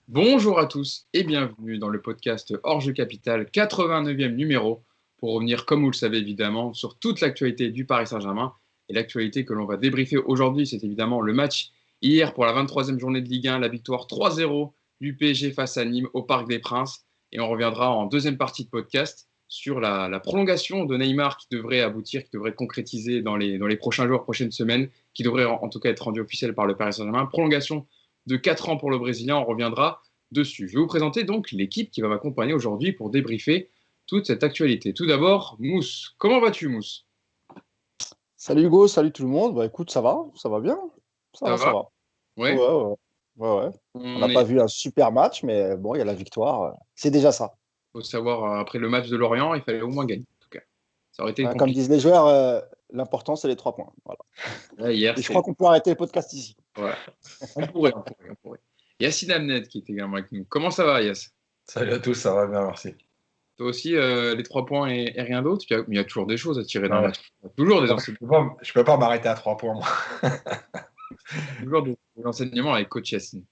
Bonjour à tous et bienvenue dans le podcast Hors-jeu Capital, 89e numéro, pour revenir, comme vous le savez évidemment, sur toute l'actualité du Paris Saint-Germain. Et l'actualité que l'on va débriefer aujourd'hui, c'est évidemment le match hier pour la 23e journée de Ligue 1, la victoire 3-0 du PSG face à Nîmes au Parc des Princes. Et on reviendra en deuxième partie de podcast sur la prolongation de Neymar qui devrait aboutir, qui devrait concrétiser dans les prochains jours, prochaines semaines, qui devrait en tout cas être rendu officiel par le Paris Saint-Germain. Prolongation de 4 ans pour le Brésilien, on reviendra dessus. Je vais vous présenter donc l'équipe qui va m'accompagner aujourd'hui pour débriefer toute cette actualité. Tout d'abord, Mousse. Comment vas-tu, Mousse? Salut Hugo, salut tout le monde. Bah écoute, ça va bien. Ça Ça va, ça va? va. Ouais, Ouais. ouais, ouais, ouais. On On n'a pas est, vu un super match, mais bon, il y a la victoire. C'est déjà ça. faut savoir, après le match de Lorient, il fallait au moins gagner, en tout cas. Ça aurait été Hein, comme compliqué. disent les joueurs, l'important, c'est les 3 points. Voilà. Là, hier, Et je crois qu'on peut arrêter le podcast ici. ouais. On pourrait. Yacine Amned qui est également avec nous. Comment ça va, Yass? Salut à tous, ça va bien, merci. Toi aussi, les 3 points et rien d'autre? Il y a toujours des choses à tirer d'un Ouais. match. Toujours des Non, je peux pas m'arrêter à 3 points, moi. toujours des enseignements avec coach Yacine.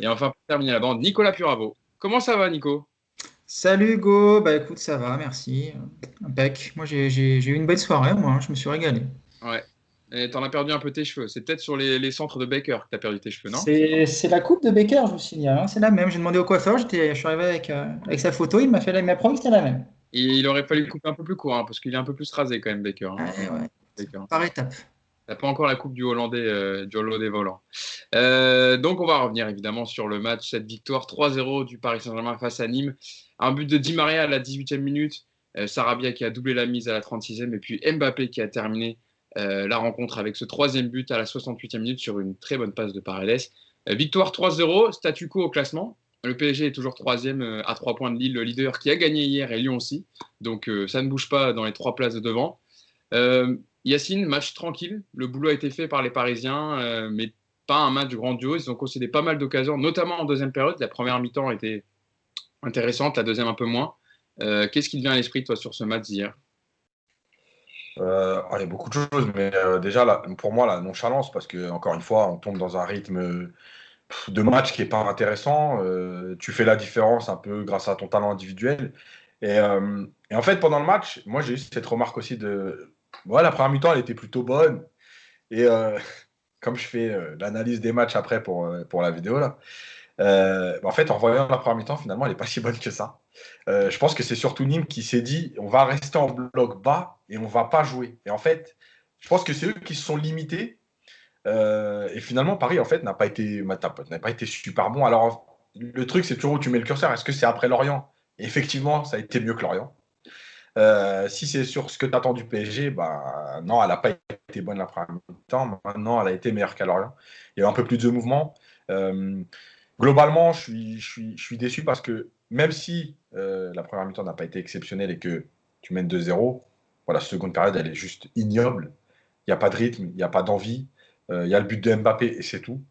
Et enfin, pour terminer la bande, Nicolas Puravo. Comment ça va, Nico? Salut Hugo, bah écoute, ça va, merci. Impec. Moi j'ai eu une belle soirée, moi, hein, je me suis régalé. Ouais. Et t'en as perdu un peu tes cheveux. C'est peut-être sur les centres de Baker que t'as perdu tes cheveux, non? C'est la coupe de Baker, je vous signale, hein, c'est la même. J'ai demandé au coiffeur, je suis arrivé avec sa photo, il m'a promis que c'était la même. Et il aurait fallu le couper un peu plus court, hein, parce qu'il est un peu plus rasé quand même, Baker. Hein. Ouais, ouais, Baker. par étapes. T'as pas encore la coupe du Hollandais volant. Donc on va revenir évidemment sur le match, cette victoire 3-0 du Paris Saint-Germain face à Nîmes. Un but de Di Maria à la 18e minute, Sarabia qui a doublé la mise à la 36e, et puis Mbappé qui a terminé la rencontre avec ce troisième but à la 68e minute sur une très bonne passe de Paredes. Victoire 3-0, statu quo au classement. Le PSG est toujours troisième à 3 points de Lille, le leader qui a gagné hier, et Lyon aussi. Donc ça ne bouge pas dans les 3 places de devant. Yacine, match tranquille. Le boulot a été fait par les Parisiens, mais pas un match grandiose. Ils ont concédé pas mal d'occasions, notamment en deuxième période. La première mi-temps était intéressante, la deuxième un peu moins. Qu'est-ce qui te vient à l'esprit, toi, sur ce match d'hier? Il y a beaucoup de choses, mais déjà, là, pour moi, la nonchalance, parce que, encore une fois, on tombe dans un rythme de match qui n'est pas intéressant. Tu fais la différence un peu grâce à ton talent individuel. Et en fait, pendant le match, moi, j'ai eu cette remarque aussi de. Ouais, la première mi-temps, elle était plutôt bonne. Et comme je fais l'analyse des matchs après pour la vidéo, là, en fait, en voyant la première mi-temps, finalement, elle n'est pas si bonne que ça. Je pense que c'est surtout Nîmes qui s'est dit on va rester en bloc bas et on va pas jouer. Et en fait, je pense que c'est eux qui se sont limités. Et finalement, Paris, en fait, n'a pas été super bon. Alors, le truc, c'est toujours où tu mets le curseur. Est-ce que c'est après Lorient? Effectivement, ça a été mieux que Lorient. Si c'est sur ce que tu attends du PSG, bah, non, elle n'a pas été bonne la première mi-temps. Maintenant, elle a été meilleure qu'à Lorient. Il y a eu un peu plus de mouvement. Globalement, je suis déçu parce que même si la première mi-temps n'a pas été exceptionnelle et que tu mènes 2-0, voilà, la seconde période, elle est juste ignoble. Il n'y a pas de rythme, il n'y a pas d'envie. Il y a le but de Mbappé et c'est tout.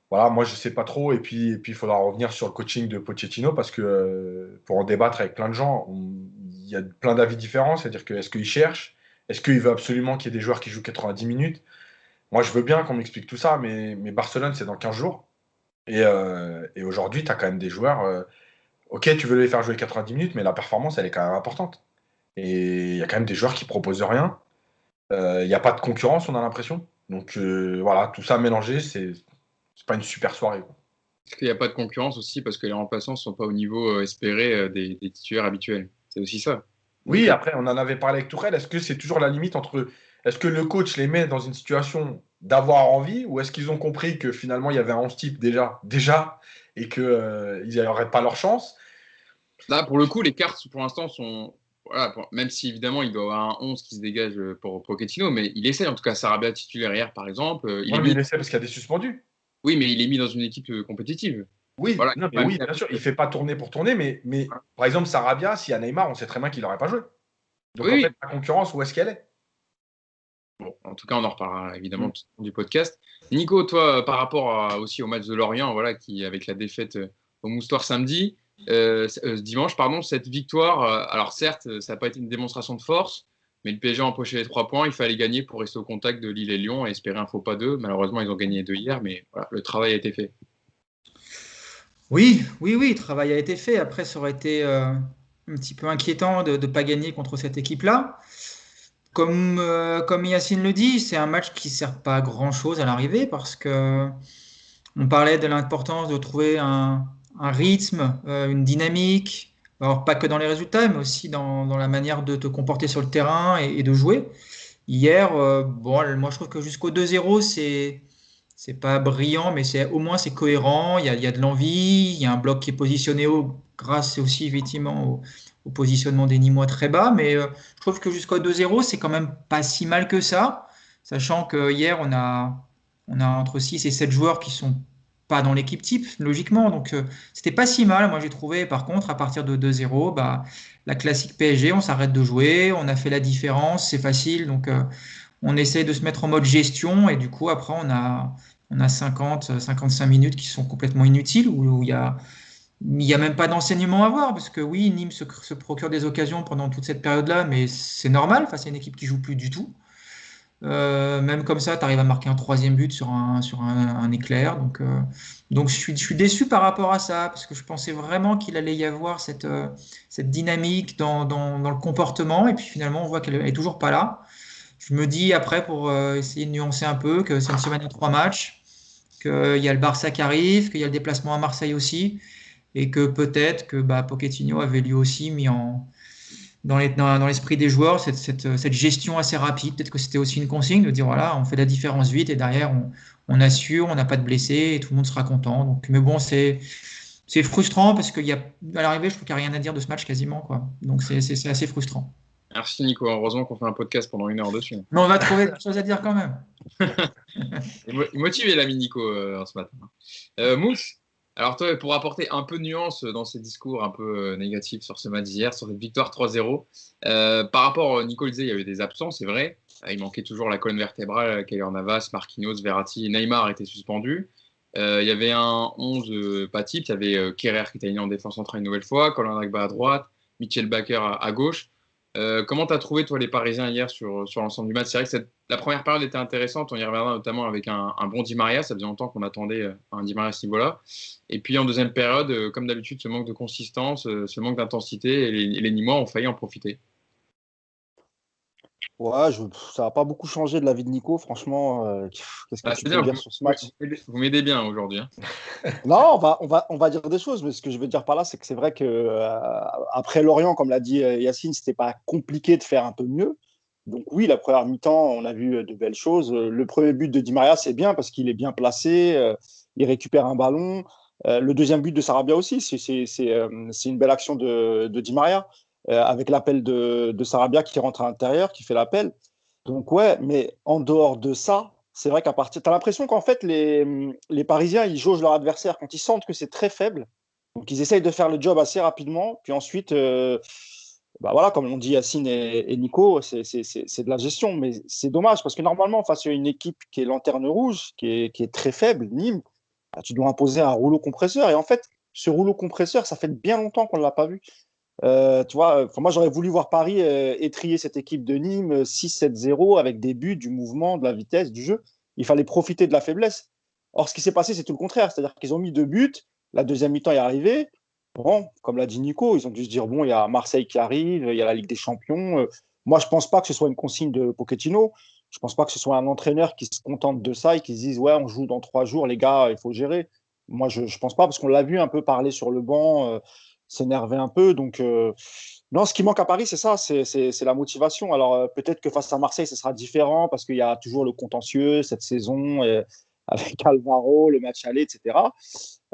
Voilà, moi, je ne sais pas trop. Et puis, il faudra revenir sur le coaching de Pochettino parce que pour en débattre avec plein de gens, il y a plein d'avis différents. C'est-à-dire que est-ce qu'il cherche? Est-ce qu'il veut absolument qu'il y ait des joueurs qui jouent 90 minutes? Moi, je veux bien qu'on m'explique tout ça, mais Barcelone, c'est dans 15 jours. Et aujourd'hui, tu as quand même des joueurs. Ok, tu veux les faire jouer 90 minutes, mais la performance, elle est quand même importante. Et il y a quand même des joueurs qui proposent rien. Il n'y a pas de concurrence, on a l'impression. Donc voilà, tout ça mélangé, c'est pas une super soirée, quoi. Est-ce qu'il n'y a pas de concurrence aussi parce que les remplaçants ne sont pas au niveau espéré des titulaires habituels? C'est aussi ça. Donc, Oui, après, on en avait parlé avec Tourelle. Est-ce que c'est toujours la limite entre. Est-ce que le coach les met dans une situation d'avoir envie ou est-ce qu'ils ont compris que finalement il y avait un 11 type déjà et qu'ils n'auraient pas leur chance? là, pour le coup, les cartes, pour l'instant, sont. Voilà, même si évidemment, il doit y avoir un 11 qui se dégage pour Pochettino, mais il essaie en tout cas. Sarabia titulaire hier, par exemple. Il Oui, est mais mis. il essaie parce qu'il y a des suspendus. Oui, mais il est mis dans une équipe compétitive. Oui, Voilà, non, il mais a oui, mis bien sûr, il ne fait pas tourner pour tourner, mais par exemple, Sarabia, s'il y a Neymar, on sait très bien qu'il n'aurait pas joué. Donc Oui, en oui. fait, la concurrence, où est-ce qu'elle est? Bon, en tout cas, on en reparlera évidemment Mm. tout au long du podcast. Nico, toi, par rapport aussi au match de Lorient, voilà, qui avec la défaite au Moustoir samedi, dimanche, pardon, cette victoire, alors certes, ça n'a pas été une démonstration de force, mais le PSG a empoché les 3 points. Il fallait gagner pour rester au contact de Lille et Lyon et espérer un faux pas d'eux. Malheureusement, ils ont gagné 2 hier, mais voilà, le travail a été fait. Oui, oui, oui, le travail a été fait. Après, ça aurait été un petit peu inquiétant de ne pas gagner contre cette équipe-là. Comme Yacine le dit, c'est un match qui ne sert pas à grand-chose à l'arrivée parce que on parlait de l'importance de trouver un rythme, une dynamique, alors pas que dans les résultats, mais aussi dans la manière de te comporter sur le terrain et de jouer. Hier, bon, moi je trouve que jusqu'au 2-0, c'est pas brillant, mais au moins c'est cohérent. Il y a de l'envie, il y a un bloc qui est positionné haut, grâce aussi effectivement au positionnement des Nîmois très bas. Mais je trouve que jusqu'au 2-0, c'est quand même pas si mal que ça, sachant que hier on a entre 6 et 7 joueurs qui sont pas dans l'équipe type, logiquement. Donc c'était pas si mal, moi j'ai trouvé. Par contre, à partir de 2-0, bah, la classique PSG, on s'arrête de jouer, on a fait la différence, c'est facile. Donc on essaye de se mettre en mode gestion et du coup, après, on a 50, 55 minutes qui sont complètement inutiles où il y a même pas d'enseignement à voir parce que oui, Nîmes se procure des occasions pendant toute cette période-là, mais c'est normal face à une équipe qui joue plus du tout. Même comme ça, tu arrives à marquer un troisième but sur un éclair. Donc je suis déçu par rapport à ça, parce que je pensais vraiment qu'il allait y avoir cette dynamique dans le comportement, et puis finalement, on voit qu'elle n'est toujours pas là. Je me dis après, pour essayer de nuancer un peu, que c'est une semaine de 3 matchs, qu'il y a le Barça qui arrive, qu'il y a le déplacement à Marseille aussi, et que peut-être que bah, Pochettino avait lui aussi mis dans l'esprit des joueurs cette gestion assez rapide. Peut-être que c'était aussi une consigne de dire voilà, on fait la différence vite et derrière on assure, on n'a pas de blessés et tout le monde sera content. Donc, mais bon, c'est frustrant parce qu'à l'arrivée, je trouve qu'il n'y a rien à dire de ce match quasiment, quoi. Donc c'est assez frustrant. Merci Nico, heureusement qu'on fait un podcast pendant 1 heure dessus. Mais on va trouver des choses à dire quand même. Motivé l'ami Nico ce matin. Mousse, alors toi, pour apporter un peu de nuance dans ces discours un peu négatifs sur ce match d'hier, sur cette victoire 3-0, par rapport, Nico le disait, il y avait des absents, c'est vrai. Il manquait toujours la colonne vertébrale, Keylor Navas, Marquinhos, Verratti, Neymar étaient suspendus. Il y avait un 11 pas type, il y avait Kerrer qui était aligné en défense centrale une nouvelle fois, Colin Agba à droite, Mitchell Baker à gauche. Comment tu as trouvé, toi, les Parisiens hier sur l'ensemble du match? C'est vrai que la première période était intéressante. On y reviendra notamment avec un bon Di Maria. Ça faisait longtemps qu'on attendait un Di Maria à ce niveau-là. Et puis en deuxième période, comme d'habitude, ce manque de consistance, ce manque d'intensité, et les Nîmois ont failli en profiter. Ouais, ça n'a pas beaucoup changé de la vie de Nico, franchement. Qu'est-ce que Ah, tu c'est peux bien, dire sur ce match? vous m'aidez bien aujourd'hui, hein. Non, on va dire des choses, mais ce que je veux dire par là, c'est que c'est vrai que après Lorient, comme l'a dit Yacine, c'était pas compliqué de faire un peu mieux. Donc oui, la première mi-temps, on a vu de belles choses. Le premier but de Di Maria, c'est bien parce qu'il est bien placé, il récupère un ballon. Le deuxième but de Sarabia aussi, c'est une belle action de Di Maria, avec l'appel de Sarabia qui rentre à l'intérieur, qui fait l'appel. Donc ouais, mais en dehors de ça, c'est vrai qu'à partir, tu as l'impression qu'en fait, les Parisiens, ils jaugent leur adversaire quand ils sentent que c'est très faible. Donc, ils essayent de faire le job assez rapidement. Puis ensuite, bah voilà, comme l'ont dit Yacine et Nico, c'est de la gestion. Mais c'est dommage parce que normalement, face à une équipe qui est lanterne rouge, qui est très faible, Nîmes, bah, tu dois imposer un rouleau compresseur. Et en fait, ce rouleau compresseur, ça fait bien longtemps qu'on ne l'a pas vu. Tu vois, moi, j'aurais voulu voir Paris étriller cette équipe de Nîmes 6-7-0 avec des buts, du mouvement, de la vitesse, du jeu. Il fallait profiter de la faiblesse. Or, ce qui s'est passé, c'est tout le contraire. C'est-à-dire qu'ils ont mis 2 buts. La deuxième mi-temps est arrivée. Bon, comme l'a dit Nico, ils ont dû se dire bon, il y a Marseille qui arrive, il y a la Ligue des Champions. Moi, je ne pense pas que ce soit une consigne de Pochettino. Je ne pense pas que ce soit un entraîneur qui se contente de ça et qui se dise ouais, on joue dans 3 jours, les gars, il faut gérer. Moi, je ne pense pas parce qu'on l'a vu un peu parler sur le banc. S'énerver un peu. Donc, non, ce qui manque à Paris, c'est ça, c'est la motivation. Alors, peut-être que face à Marseille, ce sera différent parce qu'il y a toujours le contentieux cette saison avec Alvaro, le match aller, etc.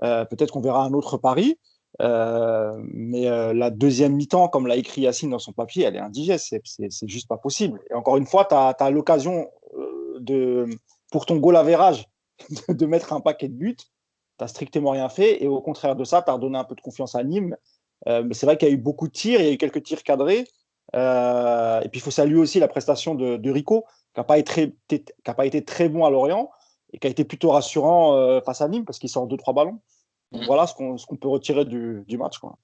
Peut-être qu'on verra un autre Paris. Mais la deuxième mi-temps, comme l'a écrit Yacine dans son papier, elle est indigeste. C'est juste pas possible. Et encore une fois, tu as l'occasion pour ton goal average de mettre un paquet de buts. Tu n'as strictement rien fait. Et au contraire de ça, tu as redonné un peu de confiance à Nîmes. Mais c'est vrai qu'il y a eu beaucoup de tirs, il y a eu quelques tirs cadrés. Et puis, il faut saluer aussi la prestation de Rico, qui n'a pas été très bon à Lorient et qui a été plutôt rassurant face à Nîmes parce qu'il sort 2-3 ballons. Donc, voilà ce qu'on peut retirer du match, quoi.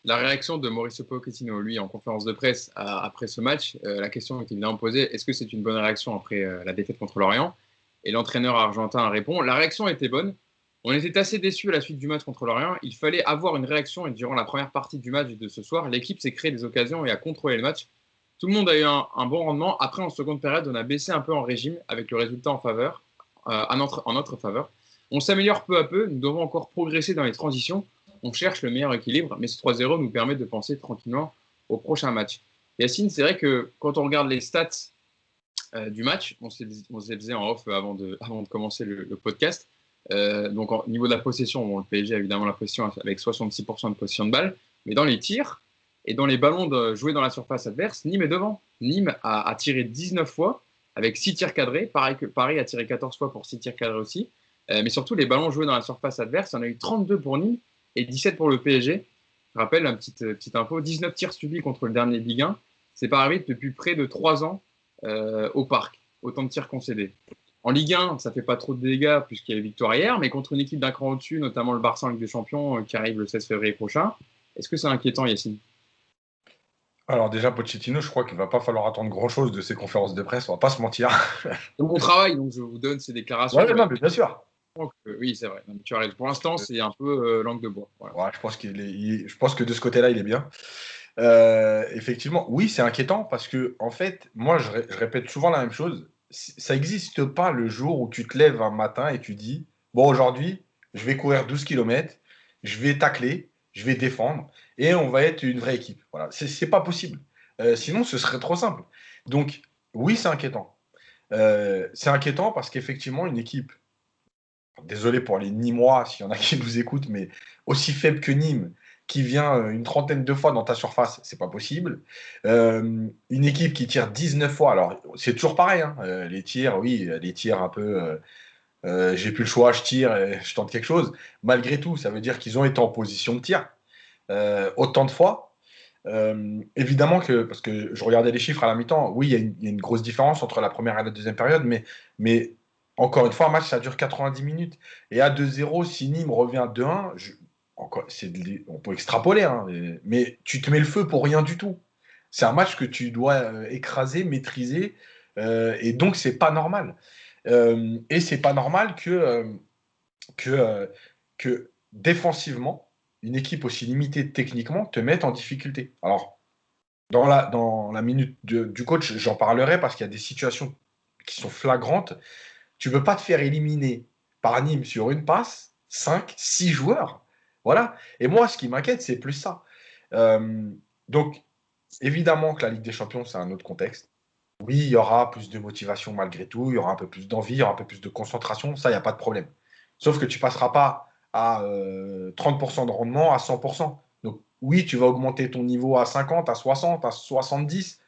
La réaction de Mauricio Pochettino, lui, en conférence de presse après ce match, la question est évidemment posée, est-ce que c'est une bonne réaction après la défaite contre Lorient? Et l'entraîneur argentin répond, la réaction était bonne. On était assez déçus à la suite du match contre Lorient. Il fallait avoir une réaction et durant la première partie du match de ce soir, l'équipe s'est créée des occasions et a contrôlé le match. Tout le monde a eu un bon rendement. Après, en seconde période, on a baissé un peu en régime avec le résultat en notre faveur. On s'améliore peu à peu. Nous devons encore progresser dans les transitions. On cherche le meilleur équilibre, mais ce 3-0 nous permet de penser tranquillement au prochain match. Yacine, c'est vrai que quand on regarde les stats du match, on se les faisait en off avant de commencer le podcast. Donc, au niveau de la possession, bon, le PSG a évidemment la possession avec 66% de possession de balle, mais dans les tirs et dans les ballons joués dans la surface adverse, Nîmes est devant. Nîmes a tiré 19 fois avec 6 tirs cadrés. Paris a tiré 14 fois pour 6 tirs cadrés aussi. Mais surtout, les ballons joués dans la surface adverse, il y en a eu 32 pour Nîmes et 17 pour le PSG. Je rappelle, une petite info, 19 tirs subis contre le dernier Ligue 1. C'est pas arrivé depuis près de 3 ans au Parc. Autant de tirs concédés. En Ligue 1, ça ne fait pas trop de dégâts puisqu'il y a eu victoire hier, mais contre une équipe d'un cran au-dessus, notamment le Barça en Ligue des Champions qui arrive le 16 février prochain, est-ce que c'est inquiétant, Yacine? Alors déjà, Pochettino, je crois qu'il ne va pas falloir attendre grand-chose de ses conférences de presse, on ne va pas se mentir. C'est mon travail, donc je vous donne ces déclarations. Ouais, non, mais bien sûr. Donc, oui, c'est vrai. Non, tu as raison. Pour l'instant, c'est un peu langue de bois. Voilà. Ouais, je pense que de ce côté-là, il est bien. Effectivement, oui, c'est inquiétant parce que, en fait, moi, je répète souvent la même chose. Ça n'existe pas le jour où tu te lèves un matin et tu dis, bon, aujourd'hui, je vais courir 12 km, je vais tacler, je vais défendre et on va être une vraie équipe. Voilà, c'est pas possible. Sinon, ce serait trop simple. Donc, oui, c'est inquiétant. C'est inquiétant parce qu'effectivement, une équipe, désolé pour les Nîmois, s'il y en a qui nous écoutent, mais aussi faible que Nîmes, qui vient une trentaine de fois dans ta surface, c'est pas possible. Une équipe qui tire 19 fois, alors c'est toujours pareil, hein, les tirs, oui, les tirs un peu, j'ai plus le choix, je tire, et je tente quelque chose. Malgré tout, ça veut dire qu'ils ont été en position de tir autant de fois. Évidemment que, parce que je regardais les chiffres à la mi-temps, oui, il y a une grosse différence entre la première et la deuxième période, mais encore une fois, un match, ça dure 90 minutes. Et à 2-0, si Nîmes revient à 2-1, on peut extrapoler, hein, mais tu te mets le feu pour rien du tout. C'est un match que tu dois écraser, maîtriser, et donc c'est pas normal. Et c'est pas normal que défensivement, une équipe aussi limitée techniquement te mette en difficulté. Alors, dans la minute du coach, j'en parlerai parce qu'il y a des situations qui sont flagrantes. Tu ne peux pas te faire éliminer par Nîmes sur une passe, 5, 6 joueurs. Voilà. Et moi, ce qui m'inquiète, c'est plus ça. Donc, évidemment que la Ligue des Champions, c'est un autre contexte. Oui, il y aura plus de motivation malgré tout, il y aura un peu plus d'envie, il y aura un peu plus de concentration, ça, il n'y a pas de problème. Sauf que tu ne passeras pas à 30% de rendement, à 100%. Donc, oui, tu vas augmenter ton niveau à 50, à 60, à 70.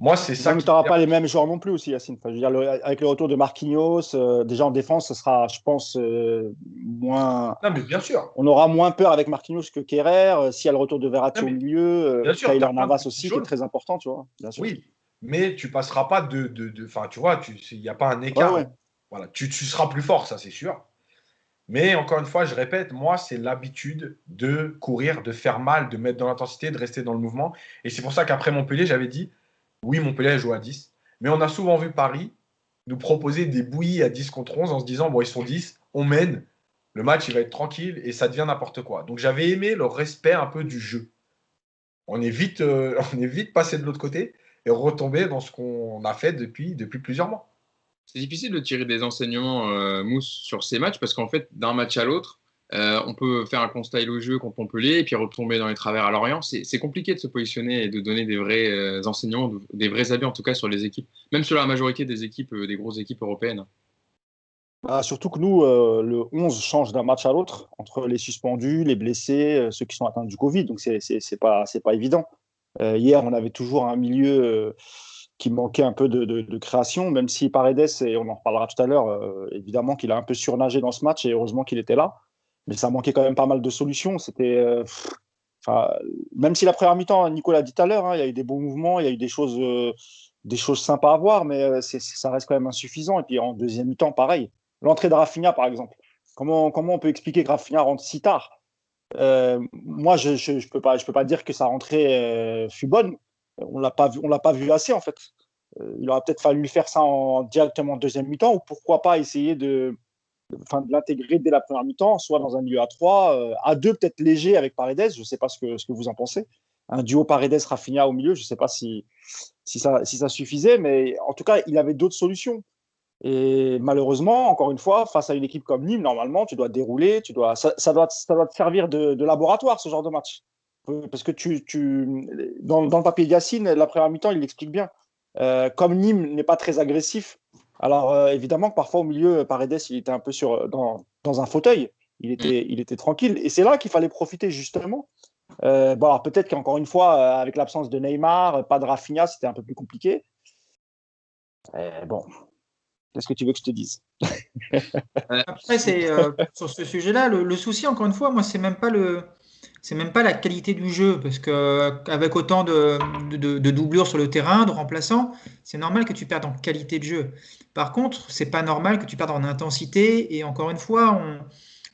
Moi, c'est ça. Non, mais tu n'auras pas les mêmes joueurs non plus aussi, Yacine. Enfin, je veux dire, avec le retour de Marquinhos, déjà en défense, ce sera, je pense, moins. Non, mais bien sûr. On aura moins peur avec Marquinhos que Kerrer. S'il y a le retour de Verratti au milieu, bien sûr, Keylor Navas aussi, qui est très important, tu vois. Bien sûr. Oui, mais tu passeras pas enfin, tu vois, il n'y a pas un écart. Ouais. Voilà, tu seras plus fort, ça, c'est sûr. Mais encore une fois, je répète, moi, c'est l'habitude de courir, de faire mal, de mettre dans l'intensité, de rester dans le mouvement. Et c'est pour ça qu'après Montpellier, j'avais dit, oui, Montpellier joue à 10. Mais on a souvent vu Paris nous proposer des bouillies à 10 contre 11 en se disant, bon, ils sont 10, on mène, le match, il va être tranquille et ça devient n'importe quoi. Donc j'avais aimé le respect un peu du jeu. On est vite passé de l'autre côté et retombé dans ce qu'on a fait depuis plusieurs mois. C'est difficile de tirer des enseignements, Mousse, sur ces matchs parce qu'en fait, d'un match à l'autre, on peut faire un constat élogieux contre Montpellier et puis retomber dans les travers à Lorient. C'est compliqué de se positionner et de donner des vrais enseignements, des vrais avis en tout cas sur les équipes, même sur la majorité des équipes, des grosses équipes européennes. Surtout que nous, le 11 change d'un match à l'autre entre les suspendus, les blessés, ceux qui sont atteints du Covid. Donc, c'est pas évident. Hier, on avait toujours un milieu qui manquait un peu de création, même si Paredes, et on en reparlera tout à l'heure, évidemment qu'il a un peu surnagé dans ce match et heureusement qu'il était là. Mais ça manquait quand même pas mal de solutions. C'était, même si la première mi-temps, Nicolas dit tout à l'heure, hein, il y a eu des bons mouvements, il y a eu des choses sympas à voir, mais ça reste quand même insuffisant. Et puis en deuxième mi-temps, pareil. L'entrée de Rafinha, par exemple. Comment on peut expliquer que Rafinha rentre si tard? Moi, je peux pas dire que sa rentrée fut bonne. On l'a pas vu assez en fait. Il aurait peut-être fallu faire ça directement en deuxième mi-temps ou pourquoi pas essayer de l'intégrer dès la première mi-temps, soit dans un milieu à 3, à 2 peut-être léger avec Paredes. Je ne sais pas ce que vous en pensez. Un duo Paredes-Rafinha au milieu, je ne sais pas si ça suffisait, mais en tout cas, il avait d'autres solutions. Et malheureusement, encore une fois, face à une équipe comme Nîmes, normalement, tu dois dérouler, ça doit te servir de laboratoire, ce genre de match. Parce que dans le papier de Yacine, la première mi-temps, il l'explique bien. Comme Nîmes n'est pas très agressif, alors évidemment que parfois au milieu, Paredes, il était un peu dans un fauteuil. Il était tranquille. Et c'est là qu'il fallait profiter, justement. Bon, alors peut-être qu'encore une fois, avec l'absence de Neymar, pas de Rafinha, c'était un peu plus compliqué. Bon, qu'est-ce que tu veux que je te dise? Après, sur ce sujet-là, le souci, encore une fois, moi, c'est même pas la qualité du jeu, parce qu'avec autant de doublures sur le terrain, de remplaçants, c'est normal que tu perdes en qualité de jeu. Par contre, c'est pas normal que tu perdes en intensité, et encore une fois,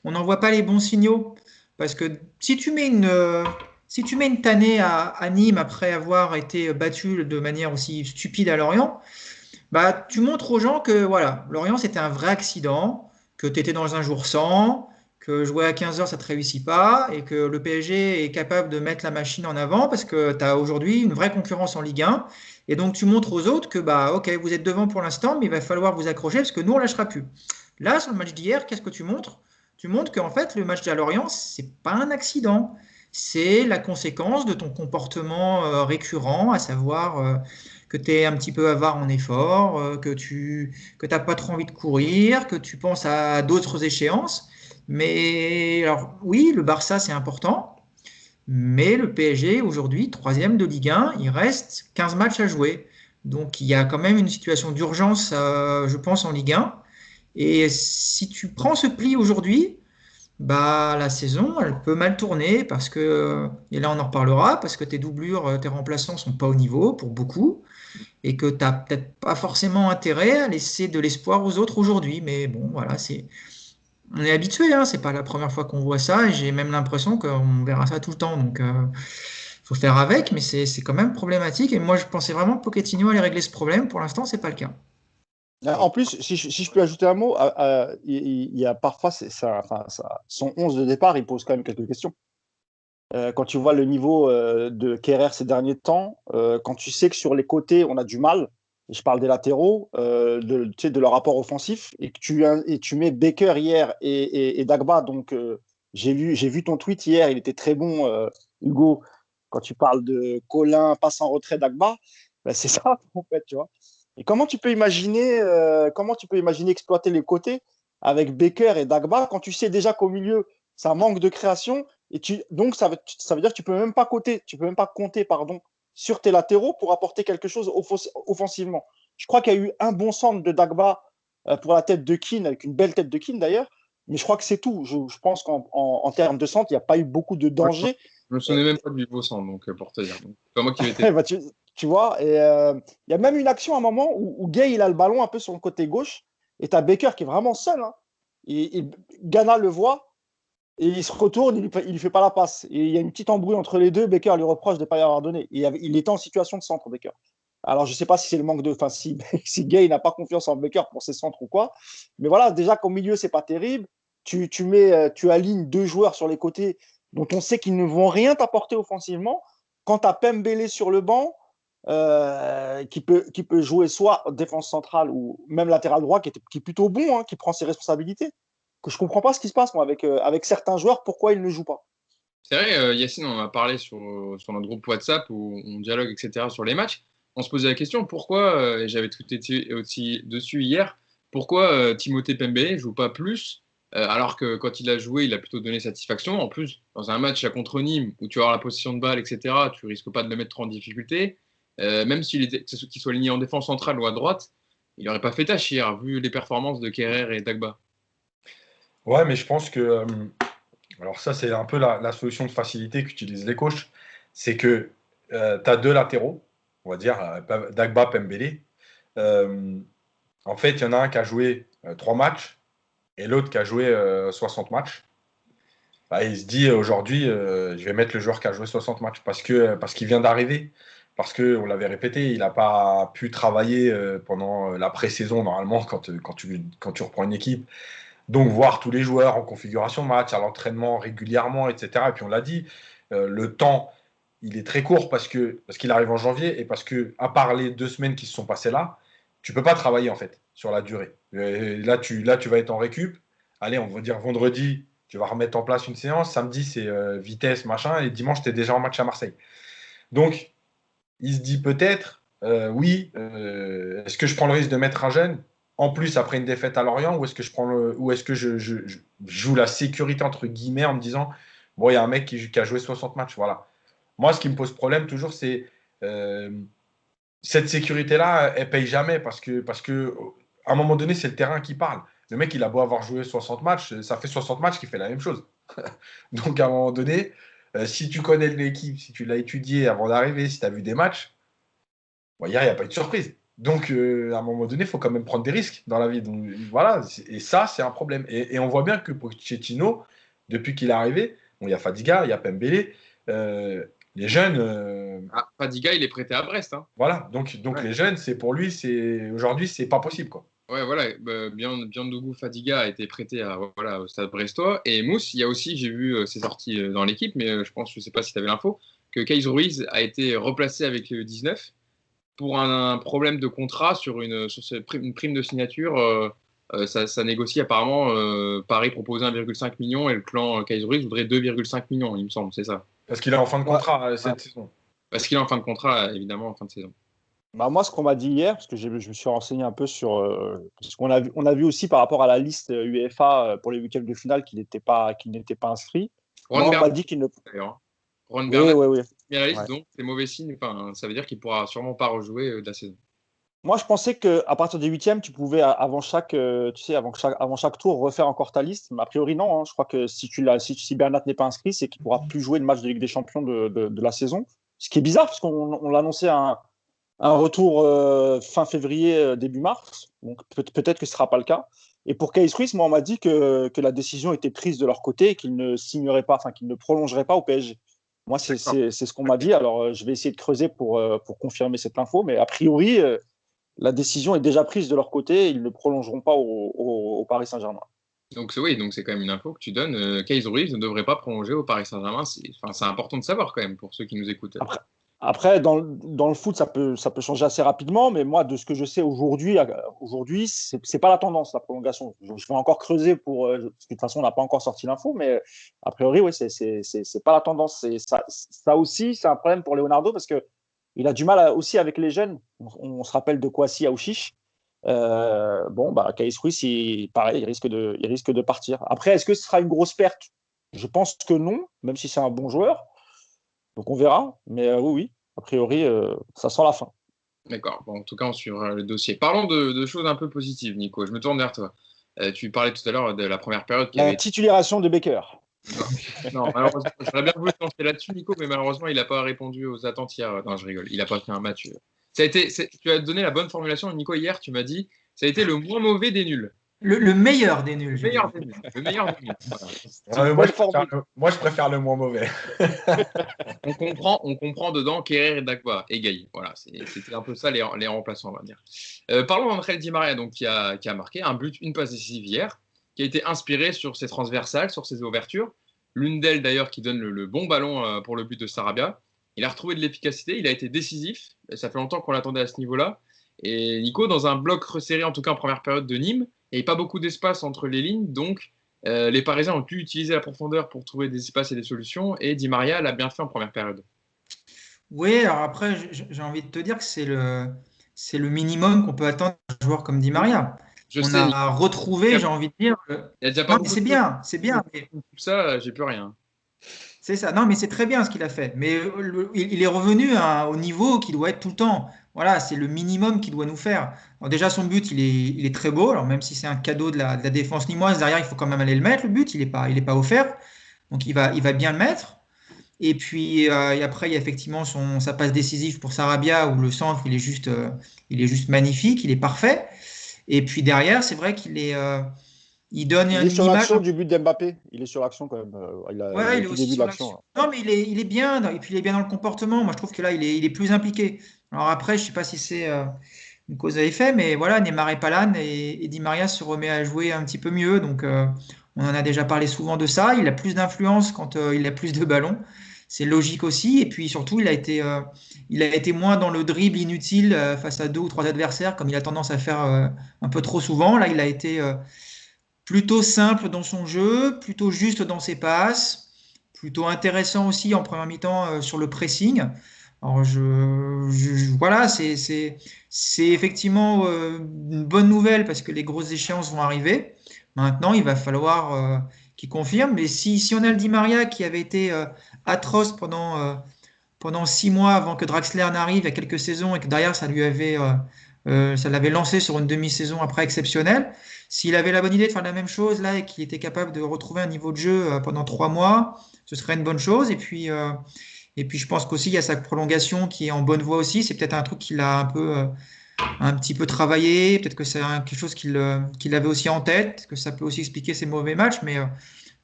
on n'envoie pas les bons signaux. Parce que si tu mets une tannée à Nîmes après avoir été battu de manière aussi stupide à Lorient, bah, tu montres aux gens que voilà, Lorient, c'était un vrai accident, que tu étais dans un jour sans, que jouer à 15 heures, ça ne te réussit pas, et que le PSG est capable de mettre la machine en avant parce que tu as aujourd'hui une vraie concurrence en Ligue 1. Et donc, tu montres aux autres que, bah, ok, vous êtes devant pour l'instant, mais il va falloir vous accrocher parce que nous, on ne lâchera plus. Là, sur le match d'hier, qu'est-ce que tu montres? Tu montres qu'en fait, le match de Lorient, c'est pas un accident. C'est la conséquence de ton comportement récurrent, à savoir que tu es un petit peu avare en effort, que tu n'as pas trop envie de courir, que tu penses à d'autres échéances. Mais alors oui, le Barça, c'est important, mais le PSG, aujourd'hui, troisième de Ligue 1, il reste 15 matchs à jouer. Donc il y a quand même une situation d'urgence, je pense, en Ligue 1. Et si tu prends ce pli aujourd'hui, bah, la saison, elle peut mal tourner parce que, et là on en reparlera, parce que tes doublures, tes remplaçants sont pas au niveau pour beaucoup et que tu n'as peut-être pas forcément intérêt à laisser de l'espoir aux autres aujourd'hui. Mais bon, voilà, on est habitué, hein, c'est pas la première fois qu'on voit ça, et j'ai même l'impression qu'on verra ça tout le temps. Donc, faut faire avec, mais c'est quand même problématique. Et moi, je pensais vraiment que Pochettino allait régler ce problème. Pour l'instant, c'est pas le cas. En plus, si je peux ajouter un mot, il y a parfois son 11 de départ, il pose quand même quelques questions. Quand tu vois le niveau de Kerrer ces derniers temps, quand tu sais que sur les côtés, on a du mal, et je parle des latéraux, de leur rapport offensif, et que tu mets Baker hier et Dagba. Donc, j'ai vu ton tweet hier, il était très bon, Hugo, quand tu parles de Colin, passe en retrait Dagba. Ben, c'est ça, en fait, tu vois. Et comment tu peux imaginer exploiter les côtés avec Baker et Dagba quand tu sais déjà qu'au milieu, ça manque de création donc, ça veut dire que tu peux même pas compter sur tes latéraux pour apporter quelque chose offensivement. Je crois qu'il y a eu un bon centre de Dagba pour la tête de Keane, avec une belle tête de Keane d'ailleurs, mais je crois que c'est tout. Je pense qu'en termes de centre, il n'y a pas eu beaucoup de danger. Je me souvenais même pas du beau sang, donc pour te dire. C'est pas moi qui m'étais. Bah, tu vois, et il y a même une action à un moment où Gay il a le ballon un peu sur le côté gauche, et tu as Baker qui est vraiment seul. Hein. Et Ghana le voit. Et il se retourne, il lui fait pas la passe. Et il y a une petite embrouille entre les deux. Baker lui reproche de ne pas y avoir donné. Et il était en situation de centre, Baker. Alors, je ne sais pas si c'est le manque de. Enfin, si Gay n'a pas confiance en Baker pour ses centres ou quoi. Mais voilà, déjà qu'au milieu, c'est pas terrible. Tu alignes deux joueurs sur les côtés dont on sait qu'ils ne vont rien t'apporter offensivement. Quand tu as Pembele sur le banc, qui peut jouer soit défense centrale ou même latéral droit, qui est plutôt bon, hein, qui prend ses responsabilités. Que je comprends pas ce qui se passe moi avec certains joueurs, pourquoi ils ne jouent pas. C'est vrai, Yacine, on en a parlé sur notre groupe WhatsApp où on dialogue, etc., sur les matchs. On se posait la question pourquoi, et j'avais tweeté aussi dessus hier, pourquoi Timothée Pembele ne joue pas plus, alors que quand il a joué, il a plutôt donné satisfaction. En plus, dans un match contre Nîmes où tu as la possession de balle, etc., tu risques pas de le mettre en difficulté. Même qu'il soit aligné en défense centrale ou à droite, il n'aurait pas fait tâche hier, vu les performances de Kerrer et Dagba. Ouais, mais je pense que. Alors, ça, c'est un peu la solution de facilité qu'utilisent les coachs. C'est que tu as deux latéraux, on va dire, Dagba, Pembele. En fait, il y en a un qui a joué 3 matchs et l'autre qui a joué 60 matchs. Bah, il se dit aujourd'hui, je vais mettre le joueur qui a joué 60 matchs parce qu'il vient d'arriver. Parce qu'on l'avait répété, il n'a pas pu travailler pendant la pré-saison, normalement, quand tu reprends une équipe. Donc, voir tous les joueurs en configuration de match, à l'entraînement régulièrement, etc. Et puis, on l'a dit, le temps, il est très court parce qu'il arrive en janvier et parce que, à part les 2 semaines qui se sont passées là, tu ne peux pas travailler, en fait, sur la durée. Là, tu vas être en récup. Allez, on va dire vendredi, tu vas remettre en place une séance. Samedi, c'est vitesse, machin. Et dimanche, tu es déjà en match à Marseille. Donc, il se dit peut-être, oui, est-ce que je prends le risque de mettre un jeune en plus après une défaite à Lorient, ou est-ce que je joue la sécurité entre guillemets en me disant, bon, il y a un mec qui a joué 60 matchs, voilà. Moi, ce qui me pose problème toujours, c'est cette sécurité-là, elle paye jamais parce que à un moment donné, c'est le terrain qui parle. Le mec, il a beau avoir joué 60 matchs, ça fait 60 matchs qu'il fait la même chose. Donc, à un moment donné, si tu connais l'équipe, si tu l'as étudié avant d'arriver, si tu as vu des matchs, bon, hier, il n'y a pas eu de surprise. Donc, à un moment donné, il faut quand même prendre des risques dans la vie. Donc, voilà, et ça, c'est un problème. Et on voit bien que Pochettino, depuis qu'il est arrivé, bon, il y a Fadiga, il y a Pembele, les jeunes. Fadiga, il est prêté à Brest. Hein. Voilà, donc ouais. Les jeunes, c'est pour lui, aujourd'hui, c'est pas possible, quoi. Ouais, voilà, Biandougou Fadiga a été prêté au Stade Brestois. Et Mousse, il y a aussi, j'ai vu ses sorties dans l'équipe, mais je sais pas si tu avais l'info, que Kais Ruiz a été replacé avec le 19 pour un problème de contrat sur une prime de signature. Ça négocie apparemment. Paris proposait 1,5 million et le clan Kais Ruiz voudrait 2,5 millions, il me semble, c'est ça. Parce qu'il est en fin de contrat cette saison. Parce qu'il est en fin de contrat, évidemment, en fin de saison. Bah moi, ce qu'on m'a dit hier, parce que je me suis renseigné un peu sur ce qu'on a vu, on a vu aussi par rapport à la liste UEFA pour les huitièmes de finale qu'il n'était pas inscrit. Ron Bernat, on m'a dit qu'il ne. Ron Bernat, oui. Bien la liste, donc c'est mauvais signe. Enfin, ça veut dire qu'il pourra sûrement pas rejouer de la saison. Moi, je pensais qu'à partir des huitièmes, tu pouvais avant chaque tour refaire encore ta liste. Mais a priori, non. Hein. Je crois que si Bernat n'est pas inscrit, c'est qu'il ne pourra plus jouer le match de Ligue des Champions de la saison. Ce qui est bizarre, parce qu'on l'annonçait un retour fin février, début mars. Donc peut-être que ce ne sera pas le cas. Et pour Kais Ruiz, moi, on m'a dit que la décision était prise de leur côté et qu'ils ne signeraient pas, enfin qu'ils ne prolongeraient pas au PSG. Moi, c'est ce qu'on m'a dit. Alors, je vais essayer de creuser pour confirmer cette info. Mais a priori, la décision est déjà prise de leur côté. Ils ne prolongeront pas au Paris Saint-Germain. Donc c'est quand même une info que tu donnes. Kais Ruiz ne devrait pas prolonger au Paris Saint-Germain. C'est important de savoir quand même pour ceux qui nous écoutent. Après, dans le foot, ça peut changer assez rapidement, mais moi, de ce que je sais aujourd'hui, c'est pas la tendance, la prolongation. Je vais encore creuser parce que de toute façon, on n'a pas encore sorti l'info, mais a priori, oui, c'est pas la tendance. Ça aussi, c'est un problème pour Leonardo parce que il a du mal aussi avec les jeunes. On se rappelle de Kouassi Aouchiche. Kais Ruiz, pareil, il risque de partir. Après, est-ce que ce sera une grosse perte? Je pense que non, même si c'est un bon joueur. Donc on verra, mais oui, a priori, ça sent la fin. D'accord, bon, en tout cas, on suivra le dossier. Parlons de choses un peu positives, Nico. Je me tourne vers toi. Tu parlais tout à l'heure de la première période. Titularisation de Becker. Non, malheureusement, j'aurais bien voulu te lancer là-dessus, Nico, mais malheureusement, il n'a pas répondu aux attentes hier. Non, je rigole, il n'a pas fait un match. Tu as donné la bonne formulation, Nico, hier, tu m'as dit, ça a été le moins mauvais des nuls. Le meilleur des nuls. Le meilleur des nuls. Voilà. Moi, je préfère le moins mauvais. on comprend dedans Kerrer et Dagba et Gaï. Voilà, c'était un peu ça les remplaçants, on va dire. Parlons d'André Di Maria, donc, qui a marqué un but, une passe décisive hier, qui a été inspiré sur ses transversales, sur ses ouvertures. L'une d'elles, d'ailleurs, qui donne le bon ballon pour le but de Sarabia. Il a retrouvé de l'efficacité, il a été décisif. Ça fait longtemps qu'on l'attendait à ce niveau-là. Et Nico, dans un bloc resserré, en tout cas en première période de Nîmes, il n'y avait pas beaucoup d'espace entre les lignes, donc les Parisiens ont pu utiliser la profondeur pour trouver des espaces et des solutions, et Di Maria l'a bien fait en première période. Oui, alors après, j'ai envie de te dire que c'est le minimum qu'on peut attendre d'un joueur comme Di Maria. On a retrouvé, j'ai envie de dire. Il y a déjà pas c'est bien. Mais... Ça, j'ai plus rien. C'est ça. Non, mais c'est très bien ce qu'il a fait. Mais il est revenu au niveau qui doit être tout le temps. Voilà, c'est le minimum qu'il doit nous faire. Alors déjà, son but, il est très beau. Alors même si c'est un cadeau de la défense nîmoise, derrière, il faut quand même aller le mettre. Le but, il est pas offert. Donc il va bien le mettre. Et puis et après, il y a effectivement sa passe décisive pour Sarabia où le centre, il est juste magnifique, il est parfait. Et puis derrière, c'est vrai qu'il est. Il est sur l'action du but d'Mbappé. Il est sur l'action quand même. Il est au début de l'action. Non, mais il est bien. Et puis il est bien dans le comportement. Moi, je trouve que là, il est plus impliqué. Alors après, je ne sais pas si c'est une cause à effet, mais voilà, Neymar est pas là et Di Maria se remet à jouer un petit peu mieux. Donc, on en a déjà parlé souvent de ça. Il a plus d'influence quand il a plus de ballons. C'est logique aussi. Et puis surtout, il a été moins dans le dribble inutile face à deux ou trois adversaires, comme il a tendance à faire un peu trop souvent. Là, il a été plutôt simple dans son jeu, plutôt juste dans ses passes, plutôt intéressant aussi en première mi-temps sur le pressing. Alors voilà, c'est effectivement une bonne nouvelle parce que les grosses échéances vont arriver. Maintenant, il va falloir qu'il confirme. Mais si on a le Di Maria qui avait été atroce pendant 6 mois avant que Draxler n'arrive il y a quelques saisons et que derrière ça l'avait lancé sur une demi-saison après exceptionnelle. S'il avait la bonne idée de faire la même chose là et qu'il était capable de retrouver un niveau de jeu pendant 3 mois, ce serait une bonne chose. Et puis je pense qu'aussi il y a sa prolongation qui est en bonne voie aussi. C'est peut-être un truc qu'il a un petit peu travaillé. Peut-être que c'est quelque chose qu'il avait aussi en tête, que ça peut aussi expliquer ses mauvais matchs. Mais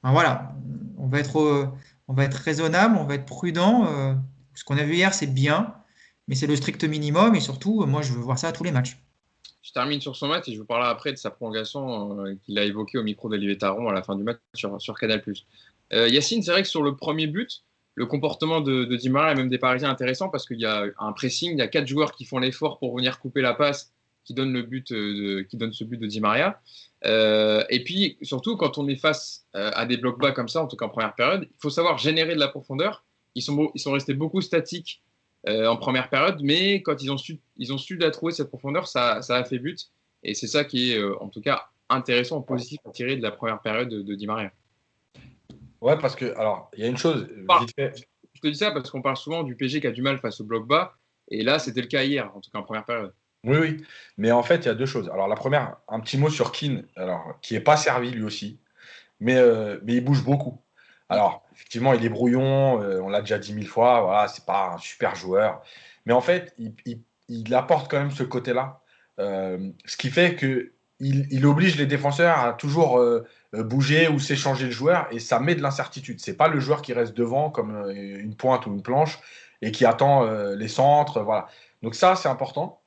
ben voilà, on va être raisonnable, on va être prudent. Ce qu'on a vu hier, c'est bien, mais c'est le strict minimum. Et surtout, moi, je veux voir ça à tous les matchs. Je termine sur son match et je vous parlerai après de sa prolongation qu'il a évoquée au micro d'Olivier Taron à la fin du match sur Canal+. Yacine, c'est vrai que sur le premier but, le comportement de Di Maria et même des Parisiens est intéressant parce qu'il y a un pressing, il y a 4 joueurs qui font l'effort pour venir couper la passe qui donne qui donne ce but de Di Maria. Et puis surtout, quand on est face à des blocs bas comme ça, en tout cas en première période, il faut savoir générer de la profondeur. Ils sont restés beaucoup statiques en première période, mais quand ils ont su la trouver cette profondeur, ça a fait but. Et c'est ça qui est en tout cas intéressant, positif à tirer de la première période de Di Maria. Ouais, parce que, alors, il y a une chose, vite fait. Je te dis ça parce qu'on parle souvent du PSG qui a du mal face au bloc bas. Et là, c'était le cas hier, en tout cas en première période. Oui, oui. Mais en fait, il y a deux choses. Alors, la première, un petit mot sur Keane, alors, qui n'est pas servi lui aussi, mais il bouge beaucoup. Alors, effectivement, il est brouillon, on l'a déjà dit 1000 fois, voilà, c'est pas un super joueur. Mais en fait, il apporte quand même ce côté-là. Ce qui fait que il oblige les défenseurs à toujours bouger ou s'échanger de joueur et ça met de l'incertitude. C'est pas le joueur qui reste devant comme une pointe ou une planche et qui attend les centres. Voilà. Donc ça, c'est important.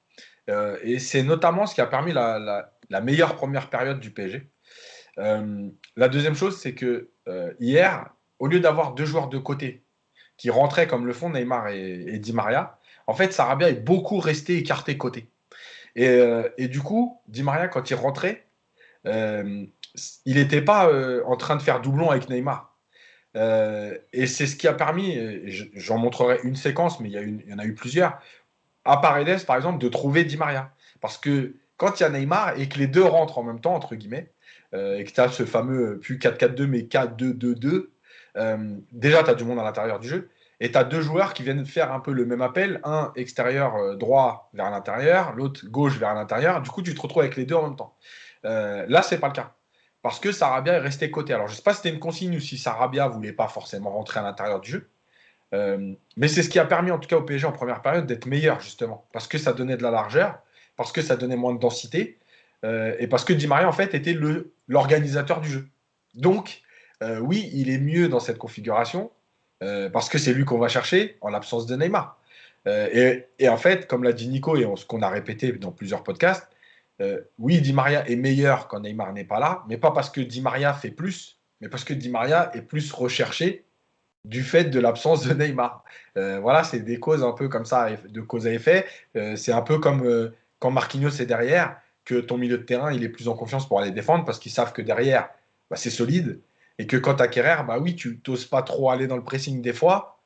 Et c'est notamment ce qui a permis la meilleure première période du PSG. La deuxième chose, c'est que hier, au lieu d'avoir deux joueurs de côté qui rentraient comme le font Neymar et Di Maria, en fait, Sarabia est beaucoup resté écarté côté. Et du coup, Di Maria, quand il rentrait, il n'était pas en train de faire doublon avec Neymar. Et c'est ce qui a permis, j'en montrerai une séquence, mais il y en a eu plusieurs, à Paredes, par exemple, de trouver Di Maria. Parce que quand il y a Neymar et que les deux rentrent en même temps, entre guillemets, et que tu as ce fameux, plus 4-4-2, mais 4-2-2-2, déjà, tu as du monde à l'intérieur du jeu. Et tu as deux joueurs qui viennent faire un peu le même appel, un extérieur droit vers l'intérieur, l'autre gauche vers l'intérieur. Du coup, tu te retrouves avec les deux en même temps. Là, ce n'est pas le cas. Parce que Sarabia est resté côté. Alors, je ne sais pas si c'était une consigne ou si Sarabia ne voulait pas forcément rentrer à l'intérieur du jeu. Mais c'est ce qui a permis, en tout cas au PSG en première période, d'être meilleur, justement. Parce que ça donnait de la largeur, parce que ça donnait moins de densité, et parce que Di Maria, en fait, était l'organisateur du jeu. Donc, oui, il est mieux dans cette configuration, parce que c'est lui qu'on va chercher en l'absence de Neymar. Et en fait, comme l'a dit Nico et ce qu'on a répété dans plusieurs podcasts, oui, Di Maria est meilleur quand Neymar n'est pas là, mais pas parce que Di Maria fait plus, mais parce que Di Maria est plus recherché du fait de l'absence de Neymar. Voilà, c'est des causes un peu comme ça, de cause à effet. C'est un peu comme quand Marquinhos est derrière, que ton milieu de terrain, il est plus en confiance pour aller défendre parce qu'ils savent que derrière, bah, c'est solide. Et que quand tu as Kerrer, bah oui, tu n'oses pas trop aller dans le pressing des fois.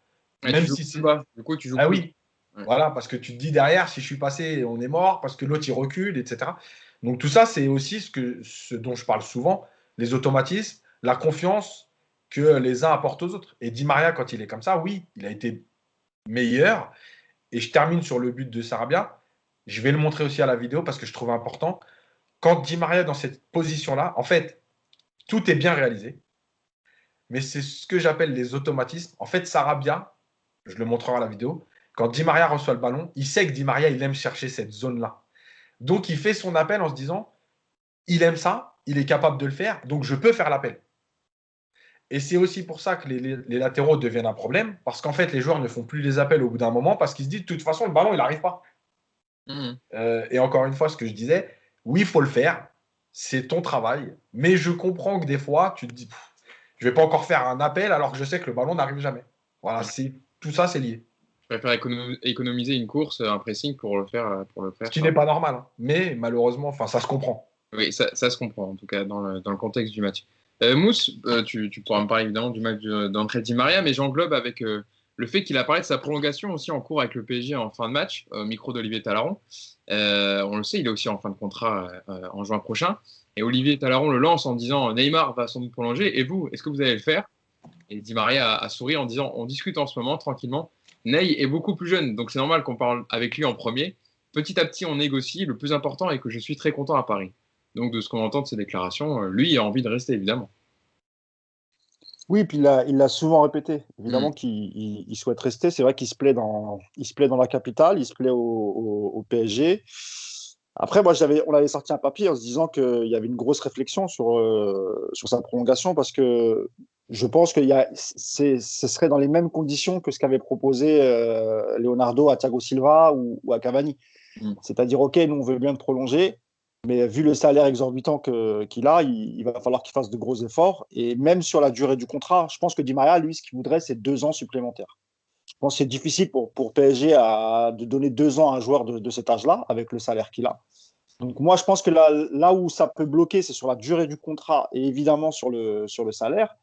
Ouais, même si c'est. Pas. Du coup, tu joues Ah plus. oui, ouais. Voilà, parce que tu te dis derrière, si je suis passé, on est mort, parce que l'autre, il recule, etc. Donc tout ça, c'est aussi ce dont je parle souvent, les automatismes, la confiance que les uns apportent aux autres. Et Di Maria, quand il est comme ça, oui, il a été meilleur. Et je termine sur le but de Sarabia. Je vais le montrer aussi à la vidéo parce que je trouve important. Quand Di Maria est dans cette position-là, en fait, tout est bien réalisé. Mais c'est ce que j'appelle les automatismes. En fait, Sarabia, je le montrerai à la vidéo, quand Di Maria reçoit le ballon, il sait que Di Maria, il aime chercher cette zone-là. Donc, il fait son appel en se disant, il aime ça, il est capable de le faire, donc je peux faire l'appel. Et c'est aussi pour ça que les latéraux deviennent un problème, parce qu'en fait, les joueurs ne font plus les appels au bout d'un moment, parce qu'ils se disent, de toute façon, le ballon, il n'arrive pas. Et encore une fois, ce que je disais, oui, il faut le faire, c'est ton travail, mais je comprends que des fois, tu te dis, je ne vais pas encore faire un appel alors que je sais que le ballon n'arrive jamais. Voilà, tout ça, c'est lié. Je préfère économiser une course, un pressing pour le faire. Ce qui n'est pas normal, hein. Mais malheureusement, ça se comprend. Oui, ça se comprend, en tout cas, dans le contexte du match. Mousse, tu pourras me parler évidemment du match d'André Di Maria, mais j'englobe avec le fait qu'il a parlé de sa prolongation aussi en cours avec le PSG en fin de match, micro d'Olivier Talaron. On le sait, il est aussi en fin de contrat en juin prochain. Et Olivier Talaron le lance en disant Neymar va sans doute prolonger. Et vous, est-ce que vous allez le faire? Et Di Maria a souri en disant on discute en ce moment tranquillement. Ney est beaucoup plus jeune, donc c'est normal qu'on parle avec lui en premier. Petit à petit, on négocie. Le plus important est que je suis très content à Paris. Donc, de ce qu'on entend de ces déclarations, lui a envie de rester, évidemment. Oui, puis il l'a souvent répété, évidemment qu'il souhaite rester. C'est vrai qu'il se plaît dans la capitale, il se plaît au PSG. Après, moi, on avait sorti un papier en se disant qu'il y avait une grosse réflexion sur sa prolongation parce que je pense que ce serait dans les mêmes conditions que ce qu'avait proposé Leonardo à Thiago Silva ou à Cavani. C'est-à-dire, OK, nous, on veut bien te prolonger, mais vu le salaire exorbitant qu'il a, il va falloir qu'il fasse de gros efforts. Et même sur la durée du contrat, je pense que Di Maria, lui, ce qu'il voudrait, c'est 2 ans supplémentaires. Je pense que c'est difficile pour PSG de donner 2 ans à un joueur de cet âge-là, avec le salaire qu'il a. Donc moi, je pense que là où ça peut bloquer, c'est sur la durée du contrat et évidemment sur le salaire.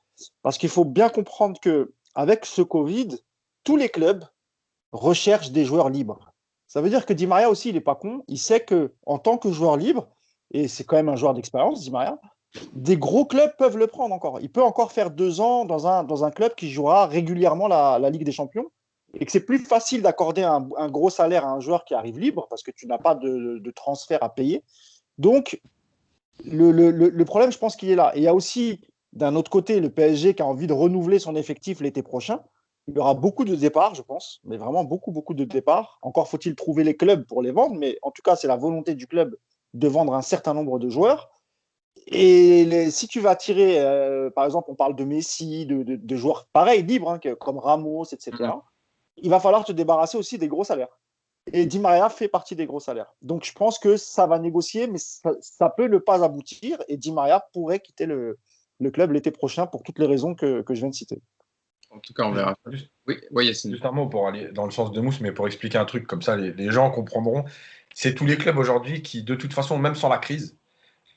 Parce qu'il faut bien comprendre qu'avec ce Covid, tous les clubs recherchent des joueurs libres. Ça veut dire que Di Maria aussi, il n'est pas con. Il sait qu'en tant que joueur libre, et c'est quand même un joueur d'expérience, Di Maria, des gros clubs peuvent le prendre encore. Il peut encore faire 2 ans dans un club qui jouera régulièrement la Ligue des Champions et que c'est plus facile d'accorder un gros salaire à un joueur qui arrive libre parce que tu n'as pas de transfert à payer. Donc, le problème, je pense qu'il est là. Et il y a aussi, d'un autre côté, le PSG qui a envie de renouveler son effectif l'été prochain. Il y aura beaucoup de départs, je pense, mais vraiment beaucoup, beaucoup de départs. Encore faut-il trouver les clubs pour les vendre, mais en tout cas, c'est la volonté du club de vendre un certain nombre de joueurs. Et si tu vas tirer, par exemple, on parle de Messi, de joueurs pareils, libres, hein, comme Ramos, etc., il va falloir te débarrasser aussi des gros salaires. Et Di Maria fait partie des gros salaires. Donc, je pense que ça va négocier, mais ça peut ne pas aboutir. Et Di Maria pourrait quitter le club l'été prochain pour toutes les raisons que je viens de citer. En tout cas, on verra. Oui, Yacine. Juste un mot pour aller dans le sens de Mousse, mais pour expliquer un truc comme ça, les gens comprendront. C'est tous les clubs aujourd'hui qui, de toute façon, même sans la crise,